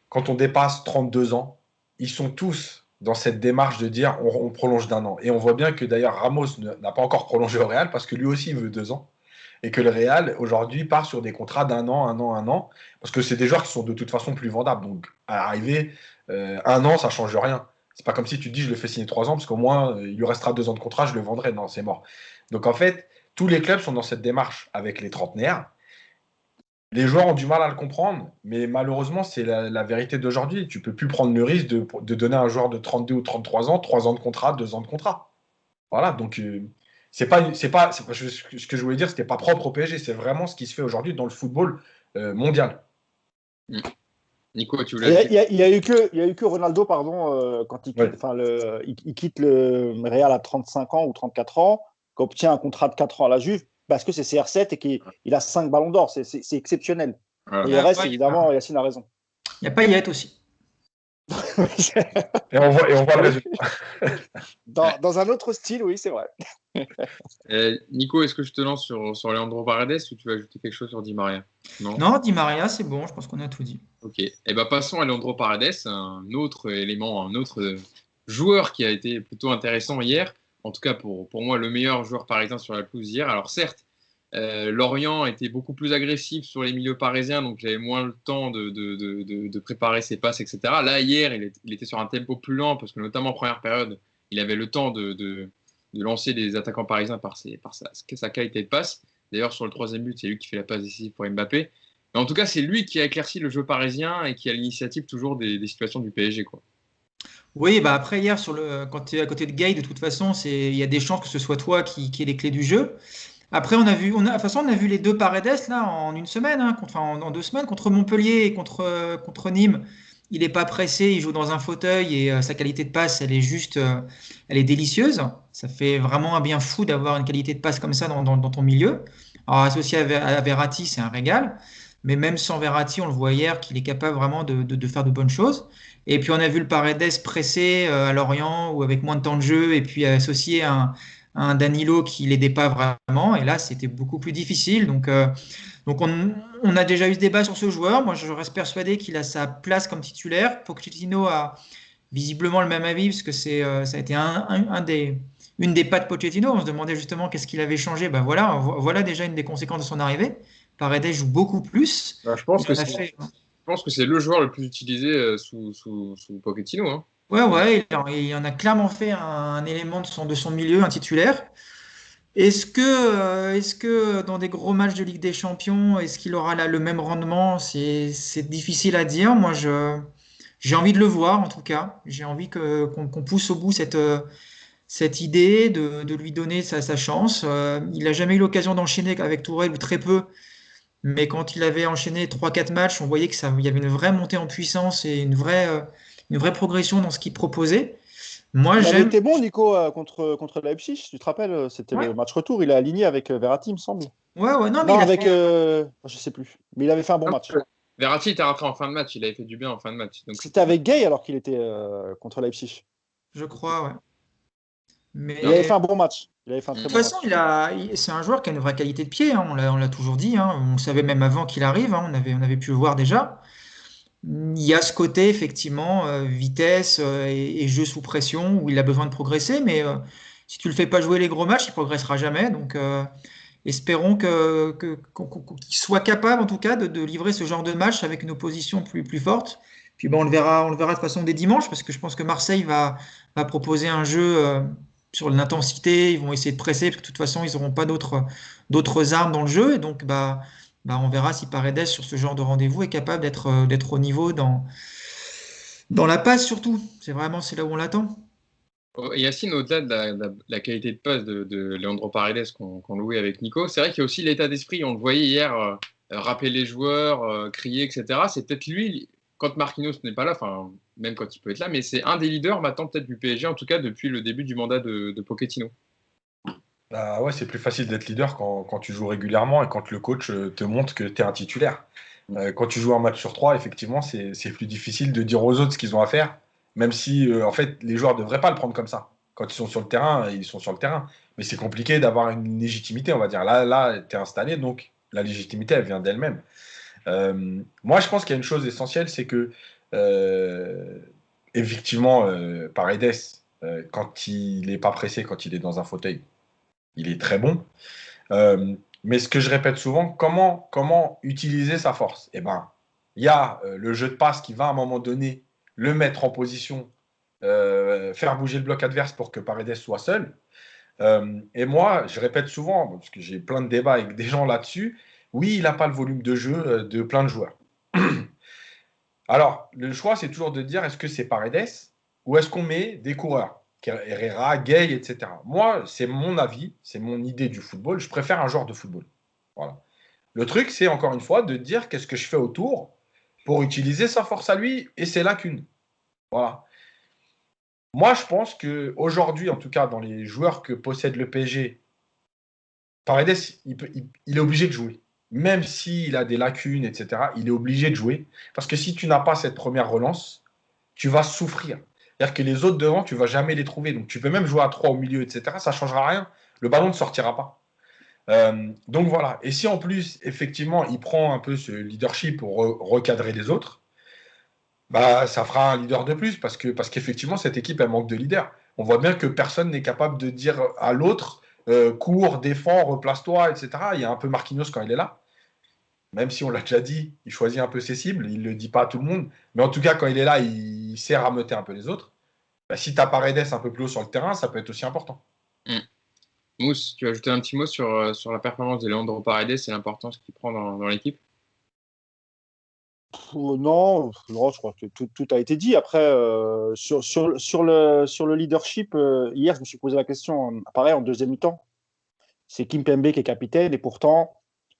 quand on dépasse 32 ans, ils sont tous dans cette démarche de dire on prolonge d'1 an. Et on voit bien que d'ailleurs Ramos n'a pas encore prolongé au Real parce que lui aussi il veut 2 ans. Et que le Real aujourd'hui part sur des contrats d'1 an, 1 an, 1 an. Parce que c'est des joueurs qui sont de toute façon plus vendables. Donc à l'arrivée, 1 an, ça ne change rien. C'est pas comme si tu te dis je le fais signer 3 ans parce qu'au moins il lui restera 2 ans de contrat, je le vendrai. Non, c'est mort. Donc en fait, tous les clubs sont dans cette démarche avec les trentenaires. Les joueurs ont du mal à le comprendre, mais malheureusement, c'est la vérité d'aujourd'hui. Tu ne peux plus prendre le risque de donner à un joueur de 32 ou 33 ans 3 ans de contrat, 2 ans de contrat. Voilà, donc ce que je voulais dire, ce n'était pas propre au PSG, c'est vraiment ce qui se fait aujourd'hui dans le football mondial. Nico, tu voulais dire il y a eu que Ronaldo, pardon, quand il quitte le Real à 35 ans ou 34 ans, qui obtient un contrat de 4 ans à la Juve, parce que c'est CR7 et qu'il a 5 ballons d'or. C'est exceptionnel. Et le reste, évidemment, Yacine a raison. Il y a Payet aussi. et on voit le résultat. Dans un autre style, oui, c'est vrai. Nico, est-ce que je te lance sur Leandro Paredes ou tu vas ajouter quelque chose sur Di Maria? Non, Di Maria, c'est bon, je pense qu'on a tout dit. Ok, passons à Leandro Paredes, un autre élément, un autre joueur qui a été plutôt intéressant hier. En tout cas, pour moi, le meilleur joueur parisien sur la pelouse hier. Alors certes, Lorient était beaucoup plus agressif sur les milieux parisiens, donc il avait moins le temps de préparer ses passes, etc. Là, hier, il était sur un tempo plus lent, parce que notamment en première période, il avait le temps de lancer les attaquants parisiens par sa qualité de passe. D'ailleurs, sur le 3e but, c'est lui qui fait la passe décisive pour Mbappé. Mais en tout cas, c'est lui qui a éclairci le jeu parisien et qui a l'initiative toujours des situations du PSG, quoi. Oui, après hier, quand tu es à côté de Gay, de toute façon, il y a des chances que ce soit toi qui ait les clés du jeu. Après, on a vu les deux Paredes là en une semaine, en 2 semaines, contre Montpellier et contre Nîmes. Il n'est pas pressé, il joue dans un fauteuil et sa qualité de passe, elle est délicieuse. Ça fait vraiment un bien fou d'avoir une qualité de passe comme ça dans ton milieu. Alors, associé à Verratti, c'est un régal. Mais même sans Verratti, on le voit hier qu'il est capable vraiment de faire de bonnes choses. Et puis, on a vu le Paredes pressé à Lorient ou avec moins de temps de jeu et puis associé à un Danilo qui l'aidait pas vraiment. Et là, c'était beaucoup plus difficile. Donc on a déjà eu ce débat sur ce joueur. Moi, je reste persuadé qu'il a sa place comme titulaire. Pochettino a visiblement le même avis, parce que ça a été une des pattes Pochettino. On se demandait justement qu'est-ce qu'il avait changé. Ben voilà déjà une des conséquences de son arrivée. Paredes joue beaucoup plus. Bah, je pense Il que en a c'est fait. je pense que c'est le joueur le plus utilisé sous Pochettino, hein. Ouais, il en a clairement fait un élément de son milieu, un titulaire. Est-ce que dans des gros matchs de Ligue des Champions, est-ce qu'il aura le même rendement? C'est difficile à dire. Moi, j'ai envie de le voir, en tout cas. J'ai envie qu'on pousse au bout cette idée de lui donner sa chance. Il n'a jamais eu l'occasion d'enchaîner avec Tourelle, ou très peu. Mais quand il avait enchaîné 3 4 matchs, on voyait il y avait une vraie montée en puissance et une vraie progression dans ce qu'il proposait. Moi, Il avait j'aime. été bon, Nico, contre Leipzig. Tu te rappelles, c'était Ouais, le match retour. Il est aligné avec Verratti, il me semble. ouais, non, mais Non, il a avec. fait. Je sais plus. Mais il avait fait un bon Ah, match. Verratti était rentré en fin de match, il avait fait du bien en fin de match. Donc C'était avec Gay alors qu'il était contre Leipzig. Je crois, ouais. Il avait Mais fait un bon match. Il avait fait un de très toute bon façon, match. c'est un joueur qui a une vraie qualité de pied, hein. On l'a toujours dit, hein. On le savait même avant qu'il arrive, hein. On avait pu le voir déjà. Il y a ce côté, effectivement, vitesse et jeu sous pression où il a besoin de progresser, mais si tu le fais pas jouer les gros matchs, il progressera jamais. Donc, espérons qu'il soit capable, en tout cas, de livrer ce genre de match avec une opposition plus forte. Puis bon, on le verra de toute façon dès dimanche, parce que je pense que Marseille va proposer un jeu sur l'intensité. Ils vont essayer de presser, parce que de toute façon, ils n'auront pas d'autres armes dans le jeu. Et donc, on verra si Paredes, sur ce genre de rendez-vous, est capable d'être au niveau dans la passe, surtout. C'est là où on l'attend. Yacine, au-delà de la qualité de passe de Leandro Paredes qu'on louait avec Nico, c'est vrai qu'il y a aussi l'état d'esprit. On le voyait hier, rappeler les joueurs, crier, etc. C'est peut-être lui, quand Marquinhos n'est pas là, enfin, même quand il peut être là, mais c'est un des leaders maintenant peut-être du PSG, en tout cas depuis le début du mandat de Pochettino. Bah ouais, c'est plus facile d'être leader quand tu joues régulièrement et quand le coach te montre que tu es un titulaire. Quand tu joues un match sur 3, effectivement, c'est plus difficile de dire aux autres ce qu'ils ont à faire, même si en fait les joueurs ne devraient pas le prendre comme ça. Quand ils sont sur le terrain, ils sont sur le terrain. Mais c'est compliqué d'avoir une légitimité, on va dire. Là tu es installé, donc la légitimité, elle vient d'elle-même. Moi, je pense qu'il y a une chose essentielle, c'est que euh, effectivement, Paredes, quand il n'est pas pressé, quand il est dans un fauteuil, il est très bon. Mais ce que je répète souvent, comment utiliser sa force? Eh ben, il y a le jeu de passe qui va à un moment donné le mettre en position, faire bouger le bloc adverse pour que Paredes soit seul. Et moi, je répète souvent, parce que j'ai plein de débats avec des gens là-dessus, oui, il n'a pas le volume de jeu de plein de joueurs. Alors, le choix, c'est toujours de dire, est-ce que c'est Paredes ou est-ce qu'on met des coureurs? Herrera, Gay, etc. Moi, c'est mon avis, c'est mon idée du football. Je préfère un joueur de football. Voilà. Le truc, c'est encore une fois de dire qu'est-ce que je fais autour pour utiliser sa force à lui et ses lacunes. Voilà. Moi, je pense qu'aujourd'hui, en tout cas, dans les joueurs que possède le PSG, Paredes, il est obligé de jouer. Même s'il a des lacunes, etc., il est obligé de jouer. Parce que si tu n'as pas cette première relance, tu vas souffrir. C'est-à-dire que les autres devant, tu ne vas jamais les trouver. Donc tu peux même jouer à 3 au milieu, etc. Ça ne changera rien. Le ballon ne sortira pas. Donc voilà. Et si en plus, effectivement, il prend un peu ce leadership pour recadrer les autres, bah, ça fera un leader de plus parce qu'effectivement, cette équipe, elle manque de leader. On voit bien que personne n'est capable de dire à l'autre cours, défends, replace-toi, etc. Il y a un peu Marquinhos quand il est là. Même si on l'a déjà dit, il choisit un peu ses cibles, il ne le dit pas à tout le monde. Mais en tout cas, quand il est là, il sait rameuter un peu les autres. Bah, si tu as Paredes un peu plus haut sur le terrain, ça peut être aussi important. Mm. Mousse, tu as ajouté un petit mot sur la performance de Leandro Paredes et l'importance qu'il prend dans l'équipe? Non, je crois que tout a été dit. Après, sur le leadership, hier, je me suis posé la question, pareil, en deuxième mi-temps. C'est Kimpembe qui est capitaine et pourtant,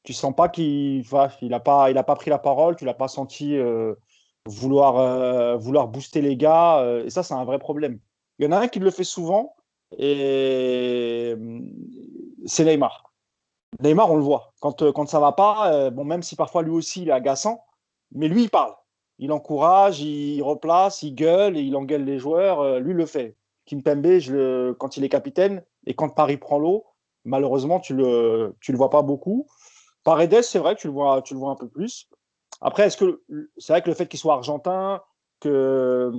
tu sens pas il a pas pris la parole, tu l'as pas senti vouloir booster les gars. Et ça, c'est un vrai problème. Il y en a un qui le fait souvent et c'est Neymar. Neymar, on le voit. Quand ça va pas, bon, même si parfois lui aussi il est agaçant, mais lui il parle. Il encourage, il replace, il gueule et il engueule les joueurs. Lui le fait. Kimpembe, quand il est capitaine et quand Paris prend l'eau, malheureusement tu le vois pas beaucoup. Paredes, c'est vrai que tu le vois un peu plus. Après, c'est vrai que le fait qu'il soit argentin, que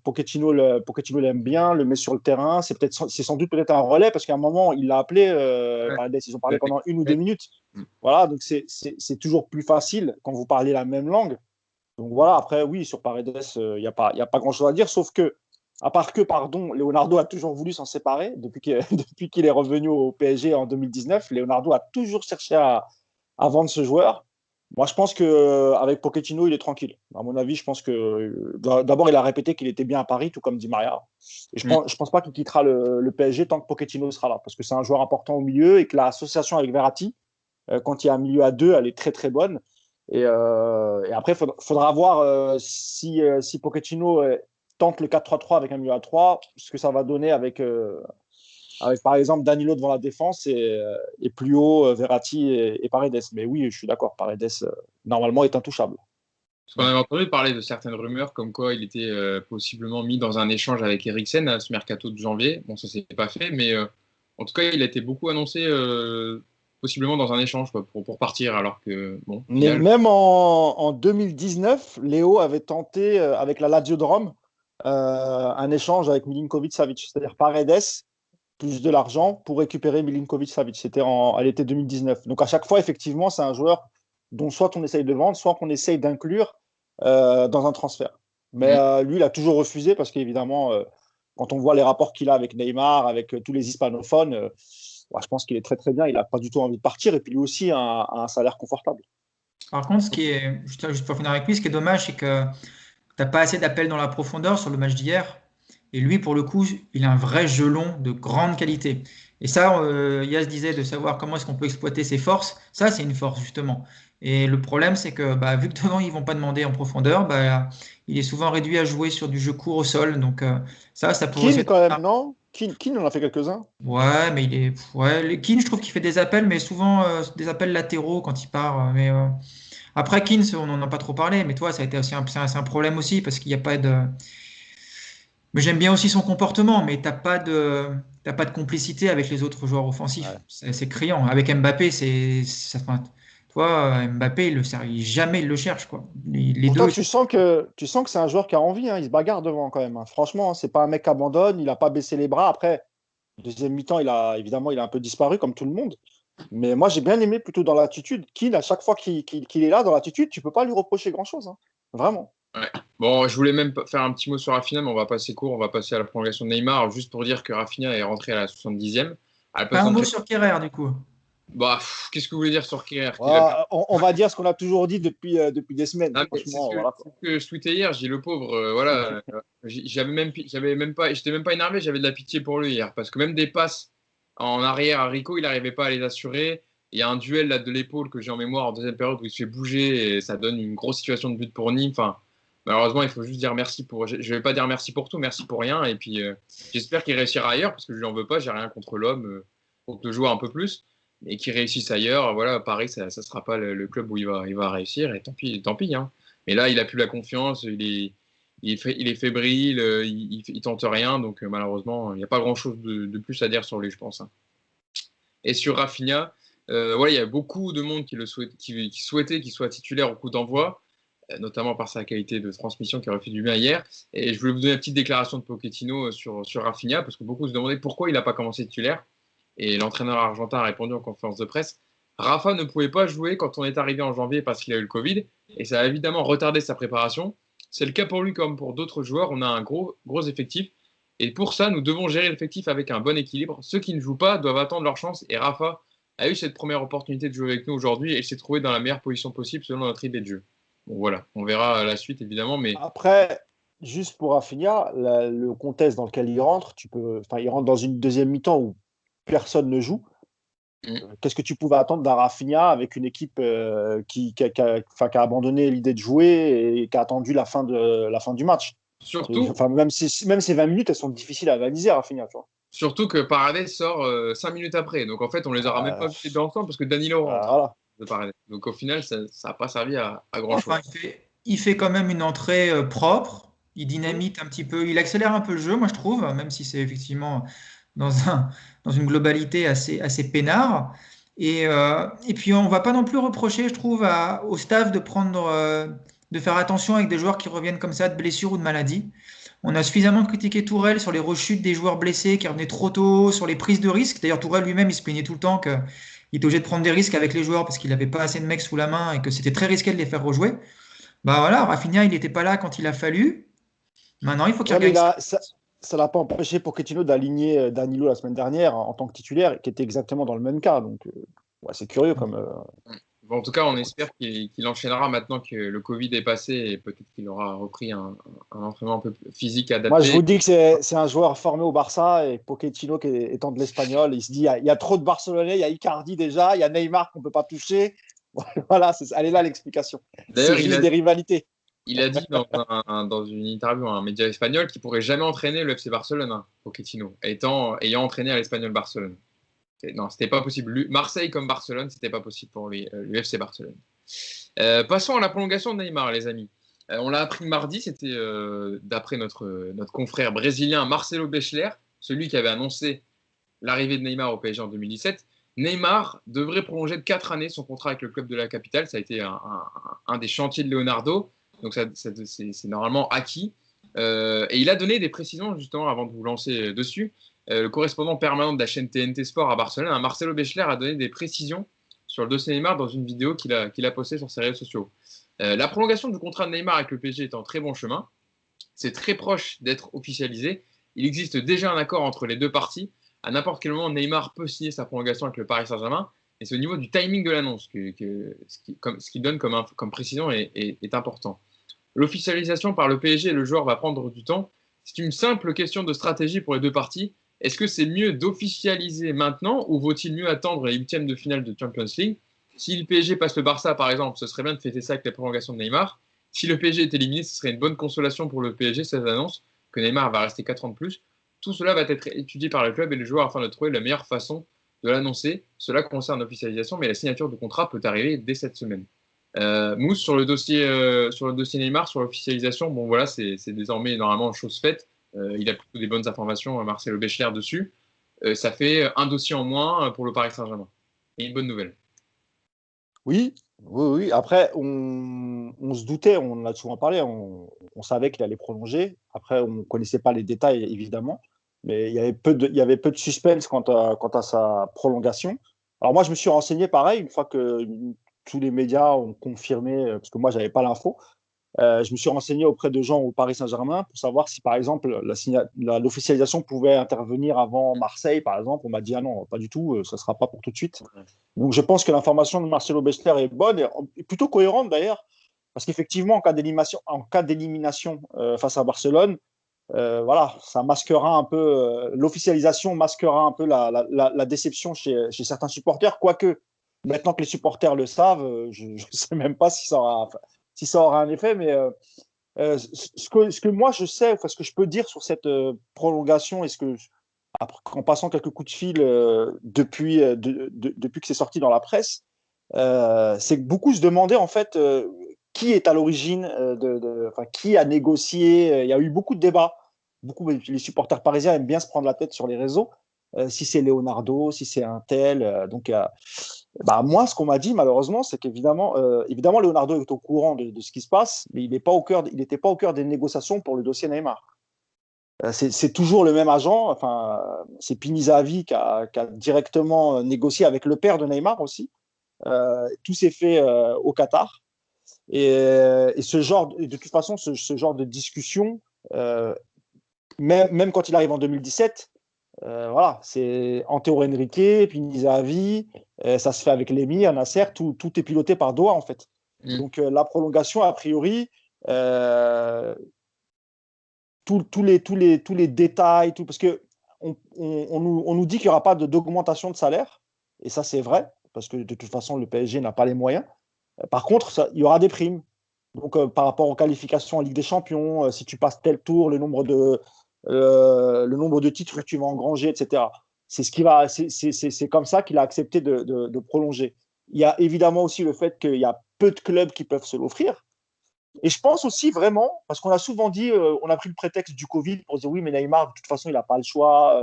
Pochettino l'aime bien, le met sur le terrain, c'est sans doute peut-être un relais parce qu'à un moment, il l'a appelé, Ouais. Paredes, ils ont parlé pendant 1 ou 2 minutes. Voilà, donc c'est toujours plus facile quand vous parlez la même langue. Donc voilà, après, oui, sur Paredes, il y a pas grand-chose à dire, sauf que, à part que, pardon, Leonardo a toujours voulu s'en séparer depuis qu'il est revenu au PSG en 2019. Leonardo a toujours cherché à vendre ce joueur. Moi, je pense qu'avec Pochettino, il est tranquille. À mon avis, je pense que d'abord, il a répété qu'il était bien à Paris, tout comme Di Maria. Et je pense pas qu'il quittera le PSG tant que Pochettino sera là, parce que c'est un joueur important au milieu et que l'association avec Verratti, quand il y a un milieu à deux, elle est très très bonne. Et après, il faudra voir si Pochettino tente le 4-3-3 avec un milieu à 3, ce que ça va donner avec par exemple Danilo devant la défense et plus haut Verratti et Paredes. Mais oui, je suis d'accord, Paredes normalement est intouchable. Parce qu'on avait entendu parler de certaines rumeurs comme quoi il était possiblement mis dans un échange avec Eriksen à ce mercato de janvier. Bon, ça s'est pas fait, mais en tout cas, il a été beaucoup annoncé possiblement dans un échange quoi, pour partir, alors que, bon, au Mais final, même en 2019, Léo avait tenté avec la Lazio de Rome un échange avec Milinkovic-Savic, c'est-à-dire Paredes plus de l'argent pour récupérer Milinkovic-Savic. C'était à l'été 2019. Donc à chaque fois, effectivement, c'est un joueur dont soit on essaye de vendre, soit qu'on essaye d'inclure dans un transfert. Mais lui, il a toujours refusé parce qu'évidemment, quand on voit les rapports qu'il a avec Neymar, avec tous les hispanophones, je pense qu'il est très très bien. Il n'a pas du tout envie de partir et puis lui aussi a un salaire confortable. Par contre, juste pour finir avec lui, ce qui est dommage, c'est que tu n'as pas assez d'appels dans la profondeur sur le match d'hier. Et lui, pour le coup, il a un vrai gelon de grande qualité. Et ça, Yas disait de savoir comment est-ce qu'on peut exploiter ses forces. Ça, c'est une force, justement. Et le problème, c'est que vu que devant, ils vont pas demander en profondeur, il est souvent réduit à jouer sur du jeu court au sol. Donc ça pourrait aussi Keane, être... quand même, non? Keane, on en a fait quelques-uns. Ouais, mais il est... Ouais, Keane, je trouve qu'il fait des appels, mais souvent des appels latéraux quand il part. Mais après, Keane, on n'en a pas trop parlé, mais toi, ça a été aussi c'est un problème aussi, parce qu'il n'y a pas de... Mais j'aime bien aussi son comportement, mais t'as pas de complicité avec les autres joueurs offensifs. Ouais. C'est criant. Avec Mbappé, enfin, toi, Mbappé, jamais il le cherche, quoi. Les Pourtant, deux, tu sens que c'est un joueur qui a envie, hein. Il se bagarre devant quand même, hein. Franchement, c'est pas un mec qui abandonne. Il n'a pas baissé les bras. Après, deuxième mi-temps, évidemment, il a un peu disparu comme tout le monde. Mais moi, j'ai bien aimé plutôt dans l'attitude. Keane, à chaque fois qu'il est là dans l'attitude, tu peux pas lui reprocher grand-chose, hein. Vraiment. ouais. Bon, je voulais même faire un petit mot sur Rafinha, mais on va passer court, on va passer à la prolongation de Neymar, juste pour dire que Rafinha est rentré à la 70e. À la pas place un mot d'entrer. sur Kerrer, du coup. Bah, qu'est-ce que vous voulez dire sur Kier Ouais, on va dire ce qu'on a toujours dit depuis des semaines. Ah, mais Franchement, voilà, c'est quoi. ce que je tweetais hier, j'ai dit le pauvre, voilà, j'étais même pas énervé, j'avais de la pitié pour lui hier, parce que même des passes en arrière à Rico, il n'arrivait pas à les assurer. Il y a un duel là de l'épaule que j'ai en mémoire en deuxième période où il se fait bouger et ça donne une grosse situation de but pour Nîmes. Enfin, malheureusement, il faut juste dire merci pour. Je vais pas dire merci pour tout, merci pour rien. Et puis, j'espère qu'il réussira ailleurs parce que je lui en veux pas, j'ai rien contre l'homme, pour le jouer un peu plus et qu'il réussisse ailleurs. Voilà, Paris, ça sera pas le club où il va réussir et tant pis, hein. Mais là, il a plus la confiance, il est fébrile, il tente rien, donc malheureusement, il n'y a pas grand-chose de plus à dire sur lui, je pense, hein. Et sur Rafinha, voilà, il y a beaucoup de monde qui souhaitait qu'il soit titulaire au coup d'envoi, notamment par sa qualité de transmission qui aurait fait du bien hier. Et je voulais vous donner une petite déclaration de Pochettino sur Rafinha, parce que beaucoup se demandaient pourquoi il n'a pas commencé titulaire. Et l'entraîneur argentin a répondu en conférence de presse: Rafa ne pouvait pas jouer quand on est arrivé en janvier parce qu'il a eu le Covid, et ça a évidemment retardé sa préparation. C'est le cas pour lui comme pour d'autres joueurs. On a un gros effectif. Et pour ça, nous devons gérer l'effectif avec un bon équilibre. Ceux qui ne jouent pas doivent attendre leur chance. Et Rafa a eu cette première opportunité de jouer avec nous aujourd'hui et il s'est trouvé dans la meilleure position possible selon notre idée de jeu. Bon, voilà, on verra la suite évidemment, mais Après, juste pour Rafinha, le contexte dans lequel il rentre, il rentre dans une deuxième mi-temps où personne ne joue. Qu'est-ce que tu pouvais attendre d'un Rafinha avec une équipe qui a abandonné l'idée de jouer et qui a attendu la fin du match? surtout, Même ces 20 minutes, elles sont difficiles à analyser, Rafinha, tu vois. Surtout que Paredes sort 5 minutes après. Donc en fait, on les aura même pas vus ensemble parce que Danilo rentre Voilà. de Paredes. Donc au final, ça n'a pas servi à grand-chose. Enfin, il fait quand même une entrée propre. Il dynamite un petit peu, il accélère un peu le jeu, moi je trouve, même si c'est effectivement dans une globalité assez peinard. Et puis on va pas non plus reprocher, je trouve, au staff de faire attention avec des joueurs qui reviennent comme ça de blessures ou de maladies. On a suffisamment critiqué Tourelle sur les rechutes des joueurs blessés qui revenaient trop tôt, sur les prises de risques. D'ailleurs, Tourelle lui-même, il se plaignait tout le temps qu'il était obligé de prendre des risques avec les joueurs parce qu'il n'avait pas assez de mecs sous la main et que c'était très risqué de les faire rejouer. Bah voilà, Rafinha, il n'était pas là quand il a fallu. Maintenant, il faut qu'il Ouais, mais regagne ça. ça l'a pas empêché Pochettino d'aligner Danilo la semaine dernière en tant que titulaire, qui était exactement dans le même cas. Donc, ouais, c'est curieux comme. Bon, en tout cas, on espère qu'il enchaînera maintenant que le Covid est passé et peut-être qu'il aura repris un entraînement un peu plus physique Moi, je adapté. vous dis que c'est un joueur formé au Barça et Pochettino, étant de l'Espagnol, il se dit il y a trop de Barcelonais, il y a Icardi déjà, il y a Neymar qu'on ne peut pas toucher. Voilà, elle est là l'explication. C'est D'ailleurs, juste des rivalités. il a dit dans une interview à un média espagnol qu'il pourrait jamais entraîner le FC Barcelone, hein, Pochettino, ayant entraîné à l'Espagnol Barcelone. Non, c'était pas possible. Marseille comme Barcelone, c'était pas possible pour lui, l'UFC Barcelone. Passons à la prolongation de Neymar, les amis. On l'a appris mardi, c'était d'après notre confrère brésilien Marcelo Bechler, celui qui avait annoncé l'arrivée de Neymar au PSG en 2017. Neymar devrait prolonger de 4 années son contrat avec le club de la capitale. Ça a été un des chantiers de Leonardo, donc c'est normalement acquis. Et il a donné des précisions, justement, avant de vous lancer dessus. Le correspondant permanent de la chaîne TNT Sport à Barcelone, Marcelo Bechler, a donné des précisions sur le dossier Neymar dans une vidéo qu'il a postée sur ses réseaux sociaux. La prolongation du contrat de Neymar avec le PSG est en très bon chemin. C'est très proche d'être officialisé. Il existe déjà un accord entre les deux parties. À n'importe quel moment, Neymar peut signer sa prolongation avec le Paris Saint-Germain. Et c'est au niveau du timing de l'annonce ce qu'il donne comme précision est important. L'officialisation par le PSG et le joueur va prendre du temps. C'est une simple question de stratégie pour les deux parties. Est-ce que c'est mieux d'officialiser maintenant ou vaut-il mieux attendre les huitièmes de finale de Champions League? Si le PSG passe le Barça, par exemple, ce serait bien de fêter ça avec la prolongation de Neymar. Si le PSG est éliminé, ce serait une bonne consolation pour le PSG, cette annonce, que Neymar va rester 4 ans de plus. Tout cela va être étudié par le club et le joueur afin de trouver la meilleure façon de l'annoncer. Cela concerne l'officialisation, mais la signature de contrat peut arriver dès cette semaine. Mousse, sur le dossier Neymar, sur l'officialisation, bon voilà, c'est désormais normalement chose faite. Il a plutôt des bonnes informations, Marcelo Bechler, dessus. Ça fait un dossier en moins pour le Paris Saint-Germain. Et une bonne nouvelle. Oui. Après, on se doutait, on en a souvent parlé, on savait qu'il allait prolonger. Après, on ne connaissait pas les détails, évidemment. Mais il y avait peu de suspense quant à sa prolongation. Alors moi, je me suis renseigné pareil, une fois que tous les médias ont confirmé, parce que moi, je n'avais pas l'info. Je me suis renseigné auprès de gens au Paris Saint-Germain pour savoir si, par exemple, l'officialisation pouvait intervenir avant Marseille, par exemple. On m'a dit, ah non, pas du tout, ça ne sera pas pour tout de suite. Donc, je pense que l'information de Marcelo Bechler est bonne et plutôt cohérente, d'ailleurs, parce qu'effectivement, en cas d'élimination face à Barcelone, voilà, ça masquera un peu, l'officialisation masquera un peu la déception chez certains supporters, quoique, maintenant que les supporters le savent, je ne sais même pas si ça aura un effet, mais ce que moi je sais, enfin, ce que je peux dire sur cette prolongation, en passant quelques coups de fil depuis que c'est sorti dans la presse, c'est que beaucoup se demandaient en fait qui est à l'origine, qui a négocié. Il y a eu beaucoup de débats. Les supporters parisiens aiment bien se prendre la tête sur les réseaux. Si c'est Leonardo, si c'est un tel. Donc, moi, ce qu'on m'a dit, malheureusement, c'est qu'évidemment, évidemment, Leonardo est au courant de ce qui se passe, mais il n'était pas au cœur des négociations pour le dossier Neymar. C'est toujours le même agent, enfin, c'est Pinizavi qui a directement négocié avec le père de Neymar aussi. Tout s'est fait au Qatar. Et de toute façon, ce genre de discussion, même quand il arrive en 2017, voilà, c'est Antero Henrique, Pinizavi, ça se fait avec l'émir, Nasser, tout est piloté par Doha en fait. Donc la prolongation, a priori, tous les détails, parce que on nous dit qu'il n'y aura pas d'augmentation de salaire, et ça c'est vrai, parce que de toute façon le PSG n'a pas les moyens. Par contre, il y aura des primes. Donc par rapport aux qualifications en Ligue des Champions, si tu passes tel tour, le nombre le nombre de titres que tu vas engranger, etc. C'est comme ça qu'il a accepté de prolonger. Il y a évidemment aussi le fait qu'il y a peu de clubs qui peuvent se l'offrir. Et je pense aussi vraiment, parce qu'on a souvent dit, on a pris le prétexte du Covid pour dire oui, mais Neymar, de toute façon, il n'a pas le choix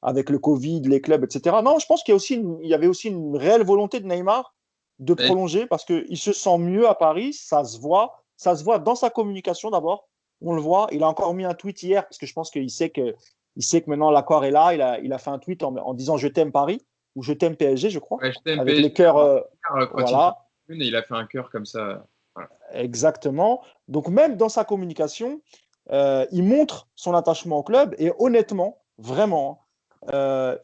avec le Covid, les clubs, etc. Non, je pense qu'il y avait aussi une réelle volonté de Neymar de prolonger parce qu'il se sent mieux à Paris, ça se voit dans sa communication d'abord, on le voit. Il a encore mis un tweet hier parce que je pense qu'il sait que maintenant l'accord est là. Il a fait un tweet en disant je t'aime Paris ou je t'aime PSG, je crois, Ouais, je t'aime avec PSG, les cœurs. Voilà. Et il a fait un cœur comme ça. Voilà. Exactement. Donc même dans sa communication, il montre son attachement au club et honnêtement, vraiment,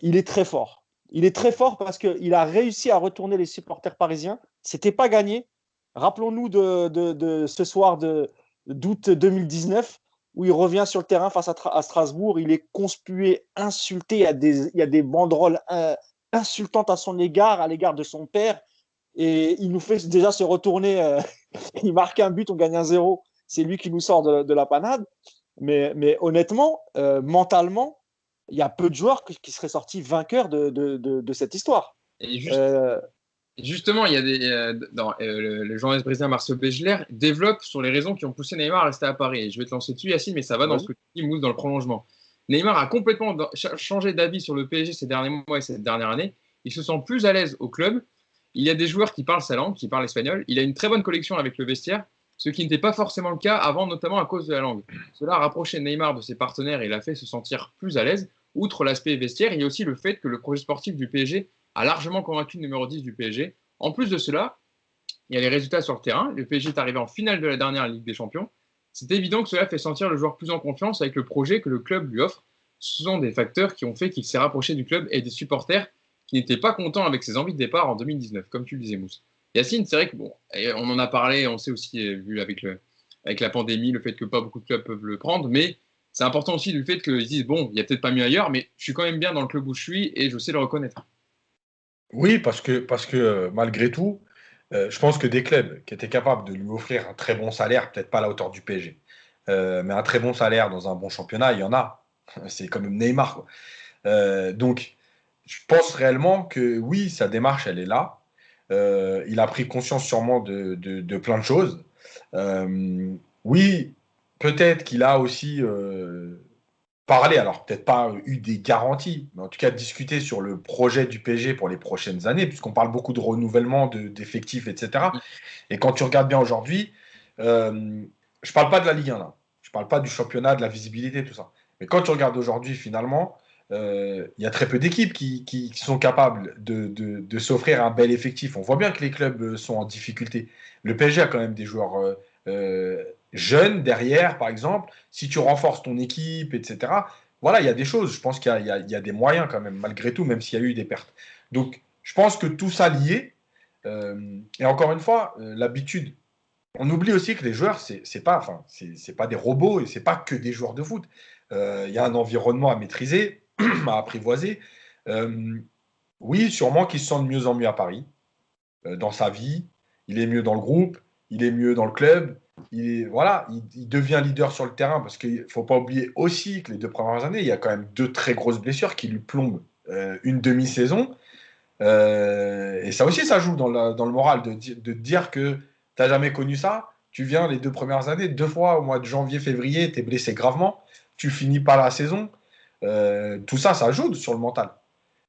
il est très fort. Il est très fort parce qu'il a réussi à retourner les supporters parisiens. C'était pas gagné. Rappelons-nous de ce soir d'août 2019 où il revient sur le terrain face à Strasbourg. Il est conspué, insulté. Il y a des banderoles insultantes à son égard, à l'égard de son père. Et il nous fait déjà se retourner. Il marque un but, on gagne 1-0. C'est lui qui nous sort de la panade. Mais honnêtement, mentalement, il y a peu de joueurs qui seraient sortis vainqueurs de cette histoire. Et justement, il y a le journaliste brésilien Marcel Begler développe sur les raisons qui ont poussé Neymar à rester à Paris. Et je vais te lancer dessus, Yacine, mais ça va dans ce que tu dis, Mousse, dans le prolongement. Neymar a complètement changé d'avis sur le PSG ces derniers mois et cette dernière année. Il se sent plus à l'aise au club. Il y a des joueurs qui parlent sa langue, qui parlent espagnol. Il a une très bonne connexion avec le vestiaire, ce qui n'était pas forcément le cas avant, notamment à cause de la langue. Cela a rapproché Neymar de ses partenaires et l'a fait se sentir plus à l'aise. Outre l'aspect vestiaire, il y a aussi le fait que le projet sportif du PSG a largement convaincu le numéro 10 du PSG. En plus de cela, il y a les résultats sur le terrain. Le PSG est arrivé en finale de la dernière Ligue des Champions. C'est évident que cela fait sentir le joueur plus en confiance avec le projet que le club lui offre. Ce sont des facteurs qui ont fait qu'il s'est rapproché du club et des supporters qui n'étaient pas contents avec ses envies de départ en 2019, comme tu le disais, Mousse. Yacine, c'est vrai que bon, on en a parlé, on s'est aussi vu avec la pandémie, le fait que pas beaucoup de clubs peuvent le prendre, mais c'est important aussi le fait qu'ils disent bon, il n'y a peut-être pas mieux ailleurs, mais je suis quand même bien dans le club où je suis et je sais le reconnaître. Oui, parce que malgré tout, je pense que des clubs qui étaient capables de lui offrir un très bon salaire, peut-être pas à la hauteur du PSG, mais un très bon salaire dans un bon championnat, il y en a. C'est quand même Neymar, quoi. Donc, je pense réellement que oui, sa démarche, elle est là. Il a pris conscience sûrement de plein de choses. Oui, peut-être qu'il a aussi parlé, alors peut-être pas eu des garanties, mais en tout cas discuté sur le projet du PSG pour les prochaines années, puisqu'on parle beaucoup de renouvellement d'effectifs, etc. Et quand tu regardes bien aujourd'hui, je ne parle pas de la Ligue 1 là, je ne parle pas du championnat, de la visibilité, tout ça. Mais quand tu regardes aujourd'hui, finalement, il y a très peu d'équipes qui sont capables de s'offrir un bel effectif. On voit bien que les clubs sont en difficulté. Le PSG a quand même des joueurs jeunes derrière, par exemple. Si tu renforces ton équipe, etc., voilà, il y a des choses. Je pense qu'il y a des moyens quand même, malgré tout, même s'il y a eu des pertes. Donc, je pense que tout ça lié, et encore une fois, l'habitude. On oublie aussi que les joueurs, c'est pas des robots et c'est pas que des joueurs de foot. Il y a un environnement à maîtriser, à apprivoiser. Oui, sûrement qu'il se sent de mieux en mieux à Paris, dans sa vie. Il est mieux dans le groupe, il est mieux dans le club. Il devient leader sur le terrain parce qu'il ne faut pas oublier aussi que les 2 premières années, il y a quand même 2 très grosses blessures qui lui plombent une demi-saison. Et ça aussi, ça joue dans le moral de dire que tu n'as jamais connu ça. Tu viens les 2 premières années, 2 fois au mois de janvier, février, tu es blessé gravement. Tu finis pas la saison. Tout ça, ça joue sur le mental.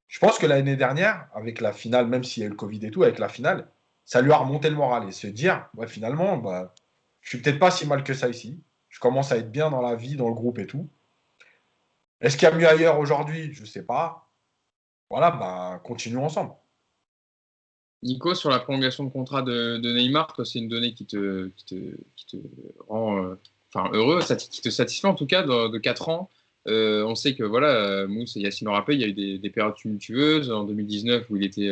Je pense que l'année dernière, avec la finale, même s'il y a eu le Covid et tout, avec la finale, ça lui a remonté le moral et se dire, ouais, finalement, bah, je suis peut-être pas si mal que ça ici. Je commence à être bien dans la vie, dans le groupe et tout. Est-ce qu'il y a mieux ailleurs aujourd'hui? Je ne sais pas. Voilà, bah, continuons ensemble. Nico, sur la prolongation de contrat de Neymar, toi, c'est une donnée qui te rend heureux, qui te satisfait en tout cas de 4 ans. On sait que voilà, Mousse et Yacine l'ont rappelé, il y a eu des périodes tumultueuses en 2019 où il était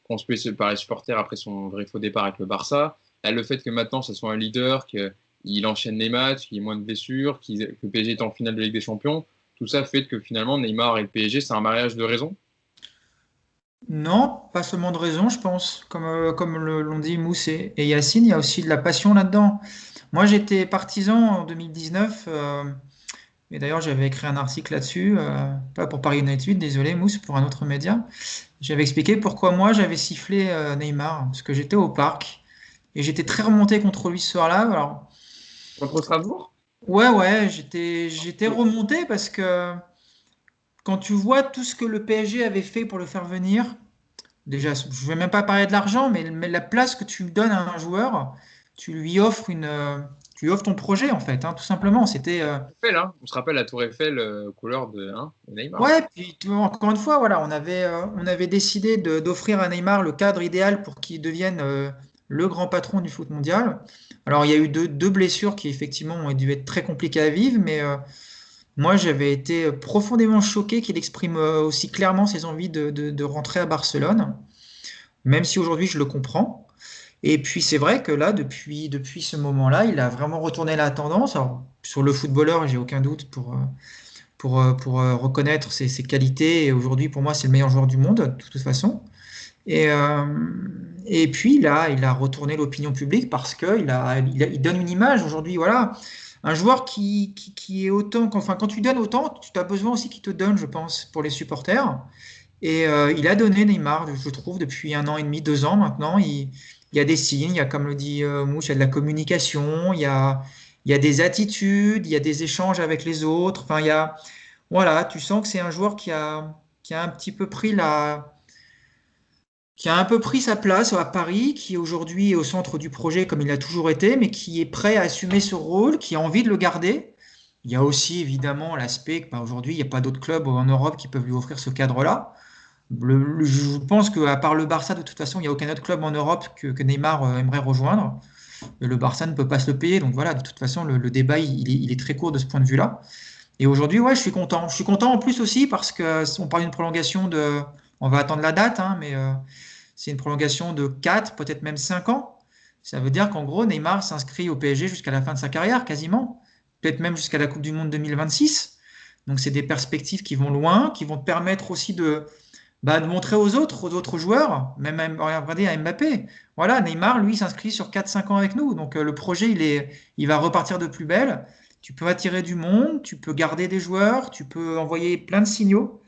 conspué par les supporters après son vrai faux départ avec le Barça. Là, le fait que maintenant, ce soit un leader, qu'il enchaîne les matchs, qu'il y ait moins de blessures, que le PSG est en finale de Ligue des Champions, tout ça fait que finalement, Neymar et le PSG, c'est un mariage de raison. Non, pas seulement de raison, je pense. Comme l'ont dit Mousse et Yacine, il y a aussi de la passion là-dedans. Moi, j'étais partisan en 2019 Et d'ailleurs, j'avais écrit un article là-dessus, pas pour Paris United, désolé Mousse, pour un autre média. J'avais expliqué pourquoi moi j'avais sifflé Neymar, parce que j'étais au parc et j'étais très remonté contre lui ce soir-là. Alors, Contre Strasbourg? ouais, ouais, j'étais remonté parce que quand tu vois tout ce que le PSG avait fait pour le faire venir, déjà, je ne vais même pas parler de l'argent, mais la place que tu donnes à un joueur, tu lui offres tu lui offres ton projet en fait, hein, tout simplement. C'était Eiffel, hein. On se rappelle la Tour Eiffel couleur de Neymar. ouais. Puis encore une fois, voilà, on avait décidé d'offrir à Neymar le cadre idéal pour qu'il devienne le grand patron du foot mondial. Alors il y a eu deux blessures qui effectivement ont dû être très compliquées à vivre, mais moi j'avais été profondément choqué qu'il exprime aussi clairement ses envies de rentrer à Barcelone, même si aujourd'hui je le comprends. Et puis c'est vrai que là, depuis ce moment-là, il a vraiment retourné la tendance. Alors, sur le footballeur, j'ai aucun doute pour reconnaître ses qualités. Et aujourd'hui, pour moi, c'est le meilleur joueur du monde, de toute façon. Et, euh, et puis, il a retourné l'opinion publique parce qu'il donne une image aujourd'hui. Voilà, un joueur qui est autant, enfin, quand tu donnes autant, tu as besoin aussi qu'il te donne, je pense, pour les supporters. Et il a donné Neymar, je trouve, depuis 1 an et demi, 2 ans maintenant. Il y a des signes, il y a, comme le dit Mouche, il y a de la communication, il y a des attitudes, il y a des échanges avec les autres. Enfin, voilà, tu sens que c'est un joueur qui a un petit peu qui a un peu pris sa place à Paris, qui aujourd'hui est au centre du projet comme il a toujours été, mais qui est prêt à assumer ce rôle, qui a envie de le garder. Il y a aussi évidemment l'aspect que aujourd'hui, il n'y a pas d'autres clubs en Europe qui peuvent lui offrir ce cadre-là. Je pense qu'à part le Barça, de toute façon, il n'y a aucun autre club en Europe que Neymar aimerait rejoindre. Et le Barça ne peut pas se le payer. Donc voilà, de toute façon, le débat, il est très court de ce point de vue-là. Et aujourd'hui, ouais, je suis content. Je suis content en plus aussi parce que on parle d'une prolongation de. On va attendre la date, hein, mais c'est une prolongation de 4, peut-être même 5 ans. Ça veut dire qu'en gros, Neymar s'inscrit au PSG jusqu'à la fin de sa carrière, quasiment. Peut-être même jusqu'à la Coupe du Monde 2026. Donc, c'est des perspectives qui vont loin, qui vont te permettre aussi de montrer aux autres joueurs, même regardez à Mbappé. Voilà, Neymar, lui, s'inscrit sur 4-5 ans avec nous. Donc, le projet, il va repartir de plus belle. Tu peux attirer du monde, tu peux garder des joueurs, tu peux envoyer plein de signaux.